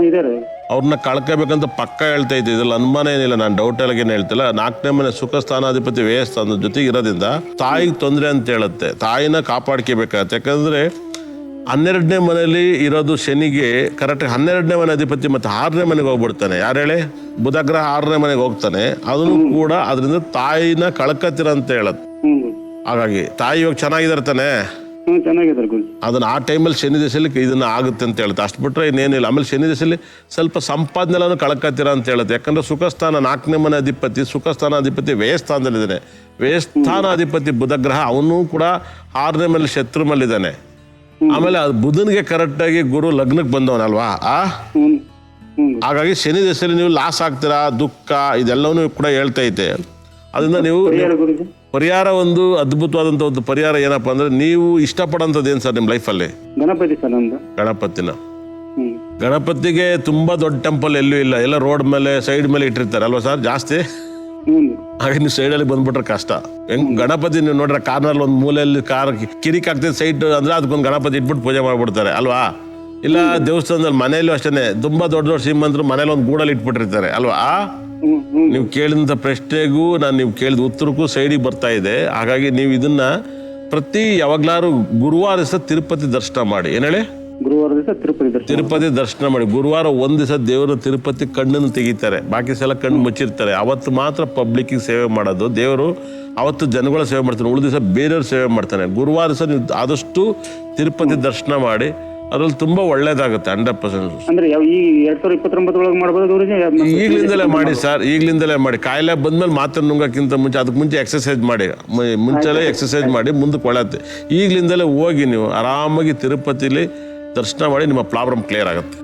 Speaker 3: ಇದಾರೆ.
Speaker 2: ಅವ್ರನ್ನ ಕಳ್ಕೋಬೇಕಂತ ಪಕ್ಕ ಹೇಳ್ತಾ ಇದ್ದೆ, ಇದ್ರಲ್ಲಿ ಅನುಮಾನ ಏನಿಲ್ಲ, ನಾನು ಡೌಟ್ ಏನು ಹೇಳ್ತಿಲ್ಲ. 4ನೇ ಮನೆ ಸುಖ ಸ್ಥಾನಾಧಿಪತಿ ವ್ಯಯಸ್ಥಾನದ ಜೊತೆಗೆ ಇರೋದ್ರಿಂದ ತಾಯಿಗೆ ತೊಂದರೆ ಅಂತ ಹೇಳುತ್ತೆ. ತಾಯಿನ ಕಾಪಾಡ್ಕೋಬೇಕಾಗತ್ತೆ. ಯಾಕಂದರೆ 12ನೇ ಮನೆಯಲ್ಲಿ ಇರೋದು ಶನಿಗೆ ಕರೆಕ್ಟ್ 12ನೇ ಮನೆ ಅಧಿಪತಿ ಮತ್ತು 6ನೇ ಮನೆಗೆ ಹೋಗ್ಬಿಡ್ತಾನೆ. ಯಾರು ಹೇಳಿ? ಬುಧ ಗ್ರಹ 6ನೇ ಮನೆಗೆ ಹೋಗ್ತಾನೆ. ಅದನ್ನು ಕೂಡ ಅದರಿಂದ ತಾಯಿನ ಕಳ್ಕತ್ತೀರ ಅಂತ ಹೇಳುತ್ತೆ. ಹಾಗಾಗಿ ತಾಯಿ ಇವಾಗ ಚೆನ್ನಾಗಿದ್ದಾರೆ ತಾನೆ?
Speaker 3: ಚೆನ್ನಾಗಿದ್ದಾರೆ ಗುರುಜಿ.
Speaker 2: ಅದನ್ನ ಆ ಟೈಮಲ್ಲಿ ಶನಿ ದಶೆಯಲ್ಲಿ ಇದನ್ನ ಆಗುತ್ತೆ ಅಂತ ಹೇಳುತ್ತೆ. ಅಷ್ಟು ಬಿಟ್ರೆ ಇನ್ನೇನಿಲ್ಲ. ಆಮೇಲೆ ಶನಿ ದಶೆಯಲ್ಲಿ ಸ್ವಲ್ಪ ಸಂಪಾದನೆಲ್ಲೂ ಕಳ್ಕತ್ತೀರ ಅಂತ ಹೇಳುತ್ತೆ. ಯಾಕಂದ್ರೆ ಸುಖಸ್ಥಾನ 4ನೇ ಮನೆ ಅಧಿಪತಿ, ಸುಖಸ್ಥಾನ ಅಧಿಪತಿ ವ್ಯಯಸ್ಥಾನದಲ್ಲಿದ್ದಾನೆ. ವ್ಯಯಸ್ಥಾನ ಅಧಿಪತಿ ಬುಧ ಗ್ರಹ, ಅವನು ಕೂಡ 6ನೇ ಮನೆ ಶತ್ರು ಮಲ್ಲಿದ್ದಾನೆ. ಆಮೇಲೆ ಅದು ಬುಧನಿಗೆ ಕರೆಕ್ಟಾಗಿ ಗುರು ಲಗ್ನಕ್ಕೆ ಬಂದವನಲ್ವಾ. ಹಾಗಾಗಿ ಶನಿ ದಶೆಯಲ್ಲಿ ನೀವು ಲಾಸ್ ಆಗ್ತೀರಾ, ದುಃಖ ಇದೆಲ್ಲವೂ ಕೂಡ ಹೇಳ್ತಾ ಐತೆ. ಅದರಿಂದ ನೀವು ಪರಿಹಾರ, ಒಂದು ಅದ್ಭುತವಾದಂಥ ಒಂದು ಪರಿಹಾರ ಏನಪ್ಪ ಅಂದ್ರೆ, ನೀವು ಇಷ್ಟಪಡೋಂಥದ್ದು ಏನು ಸರ್ ನಿಮ್ಮ ಲೈಫಲ್ಲಿ?
Speaker 3: ಗಣಪತಿ ಸರ್ ನಮ್ದು.
Speaker 2: ಗಣಪತಿನ. ಗಣಪತಿಗೆ ತುಂಬಾ ದೊಡ್ಡ ಟೆಂಪಲ್ ಎಲ್ಲೂ ಇಲ್ಲ, ಎಲ್ಲ ರೋಡ್ ಮೇಲೆ ಸೈಡ್ ಮೇಲೆ ಇಟ್ಟಿರ್ತಾರೆ ಅಲ್ವಾ ಸರ್ ಜಾಸ್ತಿ. ಹಾಗೆ ನೀವು ಸೈಡಲ್ಲಿ ಬಂದ್ಬಿಟ್ರೆ ಕಷ್ಟ. ಹೆಂಗ್ ಗಣಪತಿ ನೀವು ನೋಡ್ರೆ ಕಾರ್ನಲ್ಲಿ ಒಂದು ಮೂಲೆಯಲ್ಲಿ ಕಾರ್ ಕಿರಿಕ್ ಆಗ್ತದೆ ಸೈಡ್ ಅಂದ್ರೆ ಅದಕ್ಕೊಂದು ಗಣಪತಿ ಇಟ್ಬಿಟ್ಟು ಪೂಜೆ ಮಾಡ್ಬಿಡ್ತಾರೆ ಅಲ್ವಾ. ಇಲ್ಲ ದೇವಸ್ಥಾನದಲ್ಲಿ ಮನೆಯಲ್ಲೂ ಅಷ್ಟೇ ತುಂಬಾ ದೊಡ್ಡ ದೊಡ್ಡ ಶ್ರೀಮಂತರು ಮನೇಲಿ ಒಂದು ಗೂಡಲ್ಲಿ ಇಟ್ಬಿಟ್ಟಿರ್ತಾರೆ ಅಲ್ವಾ. ನೀವು ಕೇಳಿದಂಥ ಪ್ರಶ್ನೆಗೂ ನೀವು ಕೇಳಿದ ಉತ್ತರಕ್ಕೂ ಸೈಡಿಗೆ ಬರ್ತಾ ಇದೆ. ಹಾಗಾಗಿ ನೀವು ಇದನ್ನ ಪ್ರತಿ ಯಾವಾಗ್ಲಾರು ಗುರುವಾರ ದಿವಸ ತಿರುಪತಿ ದರ್ಶನ ಮಾಡಿ. ಏನ್ ಹೇಳಿ?
Speaker 3: ಗುರುವಾರ ದಿವಸ
Speaker 2: ತಿರುಪತಿ ದರ್ಶನ ಮಾಡಿ. ಗುರುವಾರ ಒಂದ್ ದಿವಸ ದೇವರು ತಿರುಪತಿ ಕಣ್ಣನ್ನು ತೆಗಿತಾರೆ, ಬಾಕಿ ಸಲ ಕಣ್ಣು ಮುಚ್ಚಿರ್ತಾರೆ. ಅವತ್ತು ಮಾತ್ರ ಪಬ್ಲಿಕ್ಕಿಗೆ ಸೇವೆ ಮಾಡೋದು. ದೇವರು ಅವತ್ತು ಜನಗಳ ಸೇವೆ ಮಾಡ್ತಾನೆ, ಉಳಿದ ದಿವಸ ಬೇರೆಯವ್ರ ಸೇವೆ ಮಾಡ್ತಾನೆ. ಗುರುವಾರ ದಿವಸ ನೀವು ಆದಷ್ಟು ತಿರುಪತಿ ದರ್ಶನ ಮಾಡಿ, ಅದ್ರಲ್ಲಿ ತುಂಬಾ ಒಳ್ಳೇದಾಗುತ್ತೆ 100%.
Speaker 3: ಅಂದ್ರೆ ಈ 2029 ಒಳಗೆ ಮಾಡ್ಬೋದು ಗುರುಜಿ?
Speaker 2: ಈಗ್ಲಿಂದಲೇ ಮಾಡಿ ಸರ್, ಈಗ್ಲಿಂದಲೇ ಮಾಡಿ. ಕಾಯಿಲೆ ಬಂದ್ಮೇಲೆ ಮಾತ್ರ ನುಂಗಕ್ಕಿಂತ ಮುಂಚೆ ಅದಕ್ಕೆ ಮುಂಚೆ ಎಕ್ಸರ್ಸೈಸ್ ಮಾಡಿ, ಮುಂಚೆಲೇ ಎಕ್ಸರ್ಸೈಸ್ ಮಾಡಿ ಮುಂದಕ್ಕೆ ಒಳ್ಳೆತ್ತೆ. ಈಗ್ಲಿಂದಲೇ ಹೋಗಿ ನೀವು ಆರಾಮಾಗಿ ತಿರುಪತಿಲಿ ದರ್ಶನ ಮಾಡಿ, ನಿಮ್ಮ ಪ್ರಾಬ್ಲಮ್ ಕ್ಲಿಯರ್ ಆಗುತ್ತೆ.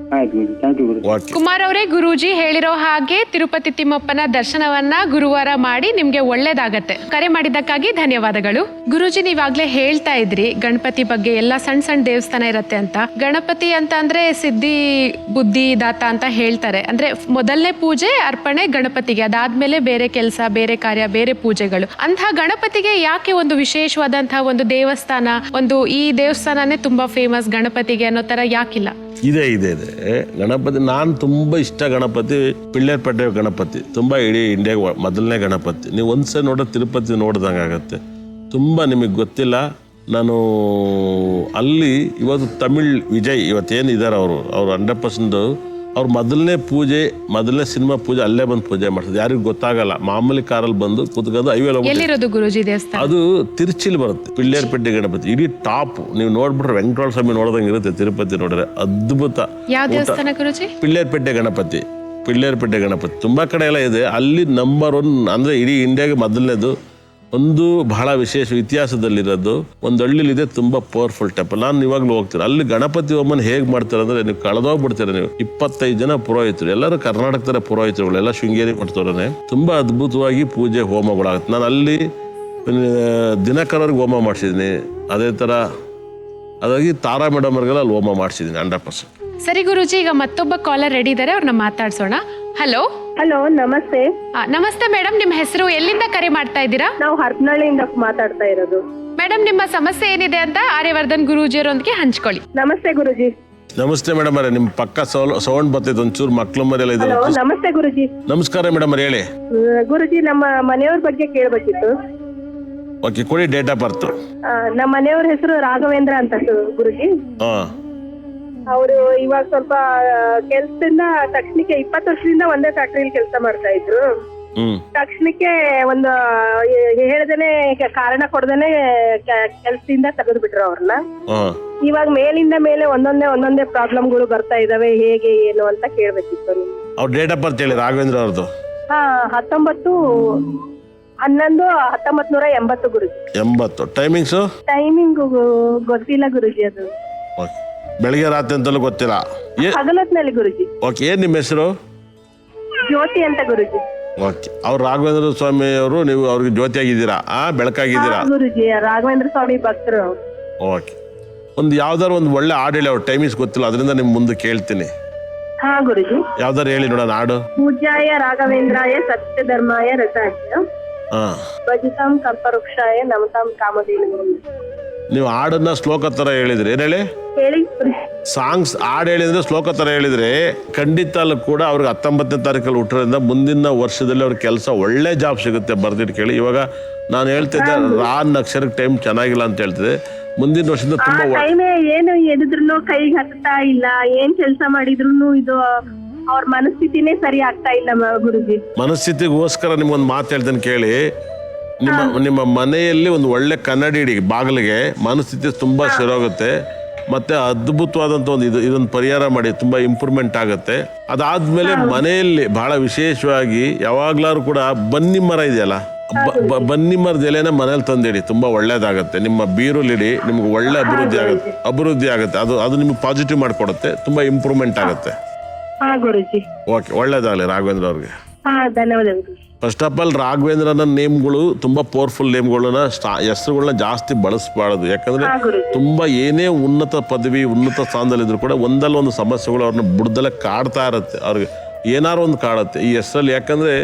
Speaker 1: ಕುಮಾರ್ ಅವರೇ, ಗುರೂಜಿ ಹೇಳಿರೋ ಹಾಗೆ ತಿರುಪತಿ ತಿಮ್ಮಪ್ಪನ ದರ್ಶನವನ್ನ ಗುರುವಾರ ಮಾಡಿ, ನಿಮ್ಗೆ ಒಳ್ಳೇದಾಗತ್ತೆ. ಕರೆ ಮಾಡಿದ್ದಕ್ಕಾಗಿ ಧನ್ಯವಾದಗಳು. ಗುರೂಜಿ, ನೀವಾಗ್ಲೇ ಹೇಳ್ತಾ ಇದ್ರಿ ಗಣಪತಿ ಬಗ್ಗೆ, ಎಲ್ಲ ಸಣ್ಣ ಸಣ್ಣ ದೇವಸ್ಥಾನ ಇರತ್ತೆ ಅಂತ. ಗಣಪತಿ ಅಂತ ಅಂದ್ರೆ ಸಿದ್ಧಿ ಬುದ್ಧಿ ದಾತ ಅಂತ ಹೇಳ್ತಾರೆ. ಅಂದ್ರೆ ಮೊದಲನೇ ಪೂಜೆ ಅರ್ಪಣೆ ಗಣಪತಿಗೆ, ಅದಾದ್ಮೇಲೆ ಬೇರೆ ಕೆಲಸ, ಬೇರೆ ಕಾರ್ಯ, ಬೇರೆ ಪೂಜೆಗಳು. ಅಂಥ ಗಣಪತಿಗೆ ಯಾಕೆ ಒಂದು ವಿಶೇಷವಾದಂತಹ ಒಂದು ದೇವಸ್ಥಾನ, ಒಂದು ಈ ದೇವಸ್ಥಾನನೇ ತುಂಬಾ ಫೇಮಸ್ ಗಣಪತಿಗೆ ಅನ್ನೋ ತರ ಯಾಕಿಲ್ಲ?
Speaker 2: ಇದೆ ಗಣಪತಿ. ನಾನು ತುಂಬ ಇಷ್ಟ ಗಣಪತಿ. ಪಿಳ್ಳೇರ್ಪೇಟೆ ಗಣಪತಿ ತುಂಬ ಇಡೀ ಇಂಡಿಯಾಗೆ ಮೊದಲನೇ ಗಣಪತಿ. ನೀವು ಒಂದ್ಸಲ ನೋಡೋ ತಿರುಪತಿ ನೋಡ್ದಂಗೆ ಆಗುತ್ತೆ. ತುಂಬ ನಿಮಗೆ ಗೊತ್ತಿಲ್ಲ, ನಾನು ಅಲ್ಲಿ ಇವತ್ತು ತಮಿಳ್ ವಿಜಯ್ ಇವತ್ತೇನಿದ್ದಾರೆ ಅವರು 100% ಅವ್ರು ಮೊದಲನೇ ಪೂಜೆ, ಮೊದಲನೇ ಸಿನಿಮಾ ಪೂಜೆ ಅಲ್ಲೇ ಬಂದು ಪೂಜೆ ಮಾಡ್ತಾರೆ. ಯಾರಿಗೂ ಗೊತ್ತಾಗಲ್ಲ. ಮಾಮೂಲಿ ಕಾರಲ್ಲಿ ಬಂದು ಕೂತ್ಕೊಂಡು
Speaker 1: ಎಲ್ಲಿರೋದು ಗುರೂಜಿ ದೇವಸ್ಥಾನ?
Speaker 2: ಅದು ತಿರುಚಿಲಿ ಬರುತ್ತೆ, ಪಿಳ್ಳೇರ್ಪೇಟೆ ಗಣಪತಿ. ಇಡೀ ಟಾಪ್ ನೀವು ನೋಡ್ಬಿಟ್ರೆ ವೆಂಕಟೇಶ್ವರ ಸ್ವಾಮಿ ನೋಡ್ದಂಗೆ ಇರುತ್ತೆ. ತಿರುಪತಿ ನೋಡಿದ್ರೆ ಅದ್ಭುತ.
Speaker 1: ಯಾವ ದೇವಸ್ಥಾನ ಗುರೂಜಿ?
Speaker 2: ಪಿಳ್ಳೇರ್ಪೇಟೆ ಗಣಪತಿ. ಪಿಳ್ಳೇರ್ಪೇಟೆ ಗಣಪತಿ ತುಂಬಾ ಕಡೆ ಎಲ್ಲ ಇದೆ. ಅಲ್ಲಿ ನಂಬರ್ 1 ಅಂದ್ರೆ ಇಡೀ ಇಂಡಿಯಾಗೆ ಮೊದಲನೇದು ಒಂದು ಬಹಳ ವಿಶೇಷ ಇತಿಹಾಸದಲ್ಲಿರೋದು ಒಂದು ಹಳ್ಳಿಲಿದೆ ತುಂಬಾ ಪವರ್ಫುಲ್ ಟೆಂಪಲ್. ನಾನು ಇವಾಗಲೂ ಹೋಗ್ತೀನಿ ಅಲ್ಲಿ. ಗಣಪತಿ ಹೋಮನ ಹೇಗೆ ಮಾಡ್ತಾರೆ ಅಂದ್ರೆ ನೀವು ಕಳೆದೋಗ್ಬಿಡ್ತೀರ. ನೀವು 25 ಜನ ಪುರೋಹಿತರು, ಎಲ್ಲರೂ ಕರ್ನಾಟಕದ ಪುರೋಹಿತರುಗಳು, ಎಲ್ಲ ಶೃಂಗೇರಿ ಮಠದವರೇ. ತುಂಬಾ ಅದ್ಭುತವಾಗಿ ಪೂಜೆ ಹೋಮಗಳಾಗುತ್ತೆ. ನಾನು ಅಲ್ಲಿ ದಿನಕರವ್ರಿಗೆ ಹೋಮ ಮಾಡಿಸಿದ್ದೀನಿ. ಅದೇ ತರ ಅದಾಗಿ ತಾರಾ ಮೇಡಮ್ ಅವ್ರಿಗೆಲ್ಲ ಅಲ್ಲಿ ಹೋಮ ಮಾಡಿಸಿದ್ದೀನಿ 100%.
Speaker 1: ಸರಿ ಗುರೂಜಿ, ಈಗ ಮತ್ತೊಬ್ಬ ಕಾಲರ್ ರೆಡಿ ಇದ್ದಾರೆ, ಅವ್ರನ್ನ ಮಾತಾಡ್ಸೋಣ. ಹಲೋ
Speaker 4: ಹಲೋ, ನಮಸ್ತೆ.
Speaker 1: ನಮಸ್ತೆ ಮೇಡಮ್, ನಿಮ್ಮ ಹೆಸರು, ಎಲ್ಲಿಂದ ಕರೆ ಮಾಡ್ತಾ ಇದ್ದೀರಾ?
Speaker 4: ನಾವು ಹರಪನಹಳ್ಳಿಯಿಂದ ಮಾತಾಡ್ತಾ ಇರೋದು.
Speaker 1: ಮೇಡಮ್, ನಿಮ್ಮ ಸಮಸ್ಯೆ ಏನಿದೆ ಅಂತ ಆರ್ಯವರ್ಧನ್ ಗುರೂಜಿಯವರೊಂದಿಗೆ ಹಂಚ್ಕೊಳ್ಳಿ.
Speaker 4: ನಮಸ್ತೆ ಗುರುಜಿ.
Speaker 2: ನಮಸ್ತೆ ಮೇಡಮ್ ಅವರೇ, ನಿಮ್ಮ ಪಕ್ಕ ಸೌಂಡ್ ಬರ್ತೈತೆ ಒಂಚೂರು, ಮಕ್ಳು ಮರೆಯಲ್ಲ
Speaker 4: ಹಲೋ,
Speaker 2: ಇದ್ದಾರೆ.
Speaker 4: ನಮಸ್ತೆ ಗುರುಜಿ.
Speaker 2: ನಮಸ್ಕಾರ ಮೇಡಮ್ ಅವ್ರು, ಹೇಳಿ.
Speaker 4: ಗುರುಜಿ, ನಮ್ಮ ಮನೆಯವ್ರ ಬಗ್ಗೆ ಕೇಳಬೇಕಿತ್ತು.
Speaker 2: ಓಕೆ, ಕೊಡಿ ಡೇಟ್ ಆಫ್ ಬರ್ತ್.
Speaker 4: ನಮ್ಮ ಮನೆಯವ್ರ ಹೆಸರು ರಾಘವೇಂದ್ರ ಅಂತ ಗುರುಜಿ.
Speaker 2: ಹಾ,
Speaker 4: ಅವರು ಇವಾಗ ಸ್ವಲ್ಪ ಕೆಲ್ಸದಿಂದ ತಕ್ಷಣಕ್ಕೆ 20 ವರ್ಷದಿಂದ ಒಂದೇ ಫ್ಯಾಕ್ಟ್ರಿಲಿ ಕೆಲಸ ಮಾಡ್ತಾ ಇದ್ರು. ತಕ್ಷಣಕ್ಕೆ ಒಂದು ಹೇಳ್ದೇನೆ ಕಾರಣ ಕೊಡ್ದೇನೆ ಕೆಲ್ಸದಿಂದ ತೆಗೆದು ಬಿಟ್ರು ಅವ್ರನ್ನ. ಇವಾಗ ಮೇಲಿಂದ ಮೇಲೆ ಒಂದೊಂದೇ ಪ್ರಾಬ್ಲಮ್ಗಳು ಬರ್ತಾ ಇದಾವೆ, ಹೇಗೆ ಏನು ಅಂತ ಕೇಳ್ಬೇಕಿತ್ತು ನೀವು.
Speaker 2: ಅವ್ರ ಡೇಟ್ ಆಫ್ ಬರ್ತ್ ಹೇಳಿ, ರಾಘವೇಂದ್ರ ಅವ್ರದ್ದು.
Speaker 4: 19/11/1980 ಗುರುಜಿ.
Speaker 2: 80. ಟೈಮಿಂಗ್ಸು?
Speaker 4: ಟೈಮಿಂಗ್ ಗೊತ್ತಿಲ್ಲ ಗುರುಜಿ, ಅದು
Speaker 2: ಬೆಳಿಗ್ಗೆ ರಾತ್ರಿ ಅಂತಲೂ ಗೊತ್ತಿಲ್ಲ.
Speaker 4: ಹಗಲತ್ನಲ್ಲಿ ಗುರುಜಿ.
Speaker 2: ಓಕೆ, ಏನ್ ನಿಮ್ಮ ಹೆಸರು?
Speaker 4: ಜ್ಯೋತಿ ಅಂತ ಗುರುಜಿ.
Speaker 2: ಓಕೆ, ಅವ್ರು ರಾಘವೇಂದ್ರ ಸ್ವಾಮಿ ಅವರು, ನೀವು ಅವ್ರಿಗೆ ಜ್ಯೋತಿ ಆಗಿದ್ದೀರಾ, ಬೆಳಕಾಗಿದ್ದೀರಾ?
Speaker 4: ಗುರುಜಿ, ರಾಘವೇಂದ್ರ ಸ್ವಾಮಿ ಭಕ್ತರು.
Speaker 2: ಓಕೆ, ಒಂದು ಯಾವ್ದಾರು ಒಂದು ಒಳ್ಳೆ ಹಾಡು ಹೇಳಿ. ಅವ್ರ ಟೈಮಿಂಗ್ಸ್ ಗೊತ್ತಿಲ್ಲ, ಅದರಿಂದ ನಿಮ್ ಮುಂದೆ ಕೇಳ್ತೀನಿ.
Speaker 4: ಹಾ ಗುರುಜಿ,
Speaker 2: ಯಾವ್ದಾರು ಹೇಳಿ ನೋಡೋಣ ಹಾಡು.
Speaker 4: ಪೂಜ್ಯಾಯ ರಾಘವೇಂದ್ರಾಯ ಸತ್ಯ ಧರ್ಮಾಯ ರಥಾಯ ಭಜಿತಾಂ ಕಲ್ಪವೃಕ್ಷಾಯ ನಮತಾಂ ಕಾಮಧೇನು.
Speaker 2: ನೀವು ಹಾಡನ್ನ ಶ್ಲೋಕ ತರ ಹೇಳಿದ್ರಿ. ಏನ್ ಹೇಳಿ?
Speaker 4: ಹೇಳಿ.
Speaker 2: ಸಾಂಗ್ಸ್ ಹಾಡು ಹೇಳಿದ್ರೆ ಶ್ಲೋಕ ತರ ಹೇಳಿದ್ರೆ ಖಂಡಿತ ಕೂಡ ಅವ್ರಿಗೆ 19ನೇ ತಾರೀಕಲ್ಲಿ ಹುಟ್ಟೋದ್ರಿಂದ ಮುಂದಿನ ವರ್ಷದಲ್ಲಿ ಅವ್ರ ಕೆಲಸ ಒಳ್ಳೆ ಜಾಬ್ ಸಿಗುತ್ತೆ. ಬರ್ದಿಟ್ಟು ಕೇಳಿ. ಇವಾಗ ನಾನು ಹೇಳ್ತಿದ್ದೆ ಅಕ್ಷರಕ್ಕೆ ಟೈಮ್ ಚೆನ್ನಾಗಿಲ್ಲ ಅಂತ ಹೇಳ್ತಿದ್ದೆ. ಮುಂದಿನ ವರ್ಷದಿಂದ ತುಂಬಾ
Speaker 4: ಏನು ಎದಿದ್ರು ಕೈಗೆ ಹತ್ತಾ ಇಲ್ಲ, ಏನ್ ಕೆಲಸ ಮಾಡಿದ್ರು ಇದು ಅವ್ರ ಮನಸ್ಥಿತಿನೇ ಸರಿ ಆಗ್ತಾ ಇಲ್ಲ ಗುರುಜಿ.
Speaker 2: ಮನಸ್ಥಿತಿಗೋಸ್ಕರ ನಿಮ್ಗೊಂದು ಮಾತು ಹೇಳ್ತೇನೆ ಕೇಳಿ. ನಿಮ್ಮ ಮನೆಯಲ್ಲಿ ಒಂದು ಒಳ್ಳೆ ಕನ್ನಡಿ ಇಡಿ ಬಾಗಿಲಿಗೆ, ಮನಸ್ಥಿತಿ ತುಂಬಾ ಸರಿಯೋಗುತ್ತೆ. ಮತ್ತೆ ಅದ್ಭುತವಾದಂತ ಒಂದು ಇದೊಂದು ಪರಿಹಾರ ಮಾಡಿ, ತುಂಬಾ ಇಂಪ್ರೂವ್ಮೆಂಟ್ ಆಗುತ್ತೆ. ಅದಾದ್ಮೇಲೆ ಮನೆಯಲ್ಲಿ ಬಹಳ ವಿಶೇಷವಾಗಿ ಯಾವಾಗ್ಲಾರು ಕೂಡ ಬನ್ನಿ ಮರ ಇದೆಯಲ್ಲ, ಬನ್ನಿ ಮರದ ಎಲೆನ ಮನೇಲಿ ತಂದಿಡಿ, ತುಂಬಾ ಒಳ್ಳೇದಾಗತ್ತೆ. ನಿಮ್ಮ ಬೀರುಲಿಡಿ, ನಿಮ್ಗೆ ಒಳ್ಳೆ ಅಭಿವೃದ್ಧಿ ಆಗುತ್ತೆ. ಅದು ನಿಮ್ಗೆ ಪಾಸಿಟಿವ್ ಮಾಡಿಕೊಡುತ್ತೆ, ತುಂಬಾ ಇಂಪ್ರೂವ್ಮೆಂಟ್ ಆಗುತ್ತೆ. ಓಕೆ, ಒಳ್ಳೇದಾಗಲಿ ರಾಘವೇಂದ್ರ ಅವ್ರಿಗೆ.
Speaker 4: ಧನ್ಯವಾದಗಳು.
Speaker 2: ಫಸ್ಟ್ ಆಫ್ ಆಲ್ ರಾಘವೇಂದ್ರನ ನೇಮ್ಗಳು ತುಂಬಾ ಪವರ್ಫುಲ್ ನೇಮ್ಗಳನ್ನ, ಹೆಸರುಗಳನ್ನ ಜಾಸ್ತಿ ಬಳಸಬಾರದು. ಯಾಕಂದ್ರೆ ತುಂಬಾ ಏನೇ ಉನ್ನತ ಪದವಿ, ಉನ್ನತ ಸ್ಥಾನದಲ್ಲಿದ್ರು ಕೂಡ ಒಂದಲ್ಲ ಒಂದು ಸಮಸ್ಯೆಗಳು ಅವ್ರನ್ನ ಬುಡದಲ್ಲೇ ಕಾಡ್ತಾ ಇರುತ್ತೆ. ಅವ್ರಿಗೆ ಏನಾರು ಒಂದು ಕಾಡುತ್ತೆ ಈ ಹೆಸರಲ್ಲಿ. ಯಾಕಂದ್ರೆ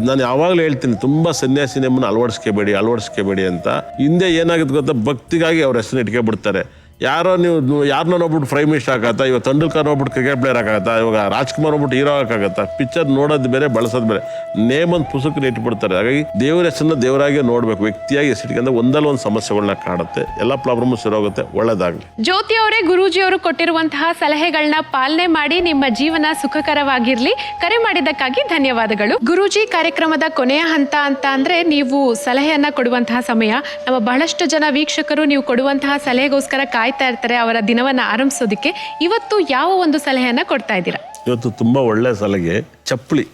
Speaker 2: ನಾನು ಯಾವಾಗಲೂ ಹೇಳ್ತೀನಿ, ತುಂಬಾ ಸನ್ಯಾಸಿ ನೇಮನ್ನ ಅಳವಡಿಸ್ಕೋಬೇಡಿ ಅಂತ. ಹಿಂದೆ ಏನಾಗುತ್ತೆ ಗೊತ್ತಾ, ಭಕ್ತಿಗಾಗಿ ಅವ್ರ ಹೆಸರನ್ನ ಇಟ್ಕೊಂಡ್ಬಿಡ್ತಾರೆ. ಯಾರನ್ನ ನೋಡ್ಬಿಟ್ಟು ಪ್ರೈಮ್ ಮಿನಿಸ್ಟರ್ ಆಗತ್ತಾ, ಇವಾಗ ತೆಂಡೂಲ್ಕರ್ ನೋಡ್ಬಿಟ್ಟು ಕ್ರಿಕೆಟ್ ಪ್ಲೇಯರ್ ಆಗತ್ತಾ, ಇವಾಗ ರಾಜ್ಕುಮಾರ್ ನೋಡ್ಬಿಟ್ಟು ಹೀರೋ ಆಗತ್ತಾ. ಪಿಕ್ಚರ್ ನೋಡೋದು ಬೇರೆ, ಬಳಸೋದು ಬೇರೆ. ನೇಮ್ ಒಂದು ಪುಸ್ತಕನ ಇಟ್ಬಿಡ್ತಾರೆ. ಹಾಗಾಗಿ ದೇವರ ಹೆಸರನ್ನ ದೇವರಾಗಿ ನೋಡ್ಬೇಕು, ವ್ಯಕ್ತಿಯಾಗಿ ಹೆಸರಿಟ್ಕೊಂಡ್ರೆ ಒಂದಲ್ಲ ಒಂದು ಸಮಸ್ಯೆಗಳನ್ನ ಕಾಡುತ್ತೆ. ಎಲ್ಲ ಪ್ರಾಬ್ಲಮ್ ಸರೋಗುತ್ತೆ. ಒಳ್ಳೇದಾಗ್ಲಿ.
Speaker 1: ಜ್ಯೋತಿ ಅವರೇ, ಗುರೂಜಿ ಅವರು ಕೊಟ್ಟಿರುವಂತಹ ಸಲಹೆಗಳನ್ನ ಪಾಲನೆ ಮಾಡಿ ನಿಮ್ಮ ಜೀವನ ಸುಖಕರವಾಗಿರ್ಲಿ. ಕರೆ ಮಾಡಿದ್ದಕ್ಕಾಗಿ ಧನ್ಯವಾದಗಳು. ಗುರೂಜಿ, ಕಾರ್ಯಕ್ರಮದ ಕೊನೆಯ ಹಂತ ಅಂತ ಅಂದ್ರೆ ನೀವು ಸಲಹೆಯನ್ನ ಕೊಡುವಂತಹ ಸಮಯ. ನಮ್ಮ ಬಹಳಷ್ಟು ಜನ ವೀಕ್ಷಕರು ನೀವು ಕೊಡುವಂತಹ ಸಲಹೆಗೋಸ್ಕರ ಕಾಯ್ತಾ ಇರ್ತಾರೆ, ಅವರ ದಿನವನ್ನ ಆರಂಭಿಸೋದಕ್ಕೆ. ಇವತ್ತು ಯಾವ ಒಂದು ಸಲಹೆಯನ್ನ ಕೊಡ್ತಾ ಇದ್ದೀರಾ?
Speaker 2: ಇವತ್ತು ತುಂಬಾ ಒಳ್ಳೆ ಸಲಹೆ. ಚಪ್ಪಲಿ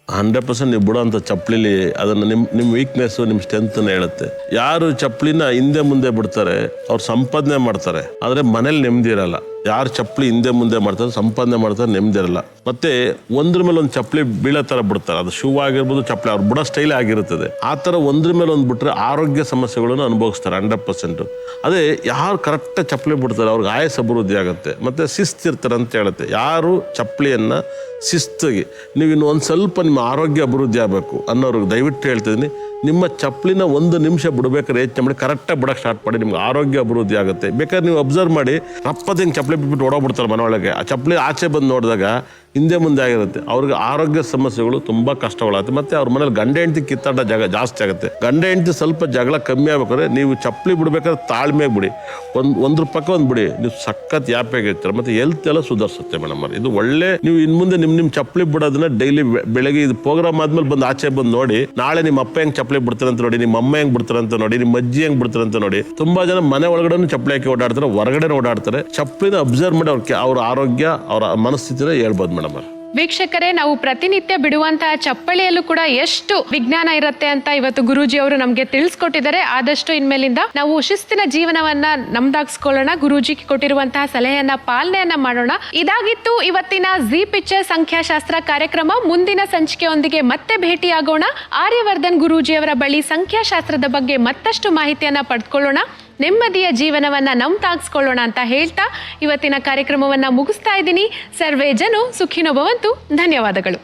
Speaker 2: 100% ನೀವು ಬಿಡೋಂಥ ಚಪ್ಪಲಿಲಿ ಅದನ್ನು ನಿಮ್ಮ ವೀಕ್ನೆಸ್, ನಿಮ್ಮ ಸ್ಟ್ರೆಂತ್ನ ಹೇಳುತ್ತೆ. ಯಾರು ಚಪ್ಪಲಿನ ಹಿಂದೆ ಮುಂದೆ ಬಿಡ್ತಾರೆ ಅವ್ರು ಸಂಪಾದನೆ ಮಾಡ್ತಾರೆ, ಆದರೆ ಮನೇಲಿ ನೆಮ್ಮದಿ ಇರಲ್ಲ. ಯಾರು ಚಪ್ಪಲಿ ಹಿಂದೆ ಮುಂದೆ ಮಾಡ್ತಾರೆ, ಸಂಪಾದನೆ ಮಾಡ್ತಾರೆ, ನೆಮ್ಮದಿ ಇರಲ್ಲ. ಮತ್ತೆ ಒಂದ್ರ ಮೇಲೆ ಒಂದು ಚಪ್ಪಲಿ ಬೀಳೋ ಥರ ಬಿಡ್ತಾರೆ. ಅದು ಶೂ ಆಗಿರ್ಬೋದು, ಚಪ್ಪಲಿ ಅವ್ರು ಬಿಡೋ ಸ್ಟೈಲೇ ಆಗಿರುತ್ತದೆ. ಆ ಥರ ಒಂದ್ರ ಮೇಲೆ ಒಂದು ಬಿಟ್ಟರೆ ಆರೋಗ್ಯ ಸಮಸ್ಯೆಗಳನ್ನು ಅನುಭವಿಸ್ತಾರೆ 100%. ಅದೇ ಯಾರು ಕರೆಕ್ಟಾಗಿ ಚಪ್ಪಲಿ ಬಿಡ್ತಾರೆ ಅವ್ರಿಗೆ ಆಯಸ್ಸು ಅಭಿವೃದ್ಧಿ ಆಗುತ್ತೆ, ಮತ್ತು ಶಿಸ್ತಿರ್ತಾರೆ ಅಂತ ಹೇಳುತ್ತೆ. ಯಾರು ಚಪ್ಪಲಿಯನ್ನು ಶಿಸ್ತಿಗೆ, ನೀವು ಇನ್ನು ಒಂದು ಸ್ವಲ್ಪ ನಿಮ್ಮ ಆರೋಗ್ಯ ಅಭಿವೃದ್ಧಿ ಆಗಬೇಕು ಅನ್ನೋರಿಗೆ ದಯವಿಟ್ಟು ಹೇಳ್ತಿದ್ದೀನಿ, ನಿಮ್ಮ ಚಪ್ಪಲಿನ 1 ನಿಮಿಷ ಬಿಡ್ಬೇಕಾದ್ರೆ ಯೋಚನೆ ಮಾಡಿ ಕರೆಕ್ಟಾಗಿ ಬಿಡೋಕೆ ಸ್ಟಾರ್ಟ್ ಮಾಡಿ, ನಿಮ್ಗೆ ಆರೋಗ್ಯ ಅಭಿವೃದ್ಧಿ ಆಗುತ್ತೆ. ಬೇಕಾದ್ರೆ ನೀವು ಅಬ್ಸರ್ವ್ ಮಾಡಿ, ರಪ್ಪದಿಂಗೆ ಚಪ್ಪಲಿ ಬಿಟ್ಬಿಟ್ಟು ಓಡೋಗ್ಬಿಡ್ತಾರೆ ಮನೆಯೊಳಗೆ. ಆ ಚಪ್ಪಲಿ ಆಚೆ ಬಂದು ನೋಡಿದಾಗ ಹಿಂದೆ ಮುಂದೆ ಆಗಿರುತ್ತೆ. ಅವ್ರಿಗೆ ಆರೋಗ್ಯ ಸಮಸ್ಯೆಗಳು ತುಂಬ ಕಷ್ಟಗಳಾಗುತ್ತೆ. ಮತ್ತು ಅವ್ರ ಮನೇಲಿ ಗಂಡ ಹೆಂಡತಿ ಕಿತ್ತಾಟ ಜಾಸ್ತಿ ಆಗುತ್ತೆ. ಗಂಡ ಹೆಂಡತಿ ಸ್ವಲ್ಪ ಜಗಳ ಕಮ್ಮಿ ಆಗ್ಬೇಕಾದ್ರೆ ನೀವು ಚಪ್ಪಲಿ ಬಿಡ್ಬೇಕಾದ್ರೆ ತಾಳ್ಮೆಗೆ ಬಿಡಿ, ಒಂದ್ರ ಪಕ್ಕ ಒಂದು ಬಿಡಿ, ನೀವು ಸಖತ್ ಯಾಪಿಯಾಗಿರ್ತೀರ. ಮತ್ತು ಹೆಲ್ತ್ ಎಲ್ಲ ಸುಧಾರಿಸುತ್ತೆ ಮೇಡಮ್. ಇದು ಒಳ್ಳೆ, ನೀವು ಇನ್ನು ಮುಂದೆ ನಿಮ್ಮ ಚಪ್ಪಲಿ ಬಿಡೋದನ್ನ ಡೈಲಿ ಬೆಳಗ್ಗೆ ಇದು ಪ್ರೋಗ್ರಾಮ್ ಆದ್ಮೇಲೆ ಬಂದು ಆಚೆ ಬಂದು ನೋಡಿ, ನಾಳೆ ನಿಮ್ಮ ಅಪ್ಪ ಹೆಂಗೆ ಚಪ್ಪಲಿ ಬಿಡ್ತಾರಂತ ನೋಡಿ, ನಿಮ್ಮ ಅಮ್ಮ ಹೆಂಗೆ ಬಿಡ್ತಾರಂತ ನೋಡಿ, ನಿಮ್ಮ ಅಜ್ಜಿ ಹೆಂಗೆ ಬಿಡ್ತಾರಂತ ನೋಡಿ. ತುಂಬಾ ಜನ ಮನೆ ಒಳಗಡೆ ಚಪ್ಪಲಿ ಹಾಕಿ ಓಡಾಡ್ತಾರೆ, ಹೊರಗಡೆ ಓಡಾಡ್ತಾರೆ. ಚಪ್ಪಲಿನ ಅಬ್ಸರ್ವ್ ಮಾಡಿ ಅವ್ರ ಆರೋಗ್ಯ, ಅವರ ಮನಸ್ಥಿತಿನ ಹೇಳ್ಬೋದು ಮೇಡಮ್.
Speaker 1: ವೀಕ್ಷಕರೇ, ನಾವು ಪ್ರತಿನಿತ್ಯ ಬಿಡುವಂತಹ ಚಪ್ಪಳಿಯಲ್ಲೂ ಕೂಡ ಎಷ್ಟು ವಿಜ್ಞಾನ ಇರುತ್ತೆ ಅಂತ ಇವತ್ತು ಗುರೂಜಿ ಅವರು ನಮ್ಗೆ ತಿಳಿಸ್ಕೊಟ್ಟಿದ್ದಾರೆ. ಆದಷ್ಟು ಇನ್ಮೇಲಿಂದ ನಾವು ಶಿಸ್ತಿನ ಜೀವನವನ್ನ ನಮ್ದಾಗಿಸ್ಕೊಳ್ಳೋಣ. ಗುರೂಜಿ ಕೊಟ್ಟಿರುವಂತಹ ಸಲಹೆಯನ್ನ ಪಾಲನೆಯನ್ನ ಮಾಡೋಣ. ಇದಾಗಿತ್ತು ಇವತ್ತಿನ ಜಿ ಪಿಕ್ಚರ್ ಸಂಖ್ಯಾಶಾಸ್ತ್ರ ಕಾರ್ಯಕ್ರಮ. ಮುಂದಿನ ಸಂಚಿಕೆಯೊಂದಿಗೆ ಮತ್ತೆ ಭೇಟಿಯಾಗೋಣ. ಆರ್ಯವರ್ಧನ್ ಗುರೂಜಿ ಅವರ ಬಳಿ ಸಂಖ್ಯಾಶಾಸ್ತ್ರದ ಬಗ್ಗೆ ಮತ್ತಷ್ಟು ಮಾಹಿತಿಯನ್ನ ಪಡೆದುಕೊಳ್ಳೋಣ. ನೆಮ್ಮದಿಯ ಜೀವನವನ್ನ ನಮ್ದಾಗಿಸ್ಕೊಳ್ಳೋಣ ಅಂತ ಹೇಳ್ತಾ ಇವತ್ತಿನ ಕಾರ್ಯಕ್ರಮವನ್ನ ಮುಗಿಸ್ತಾ ಇದ್ದೀನಿ. ಸರ್ವೇ ಜನ ಸುಖಿನೋ ಭವಂತು. ಧನ್ಯವಾದಗಳು.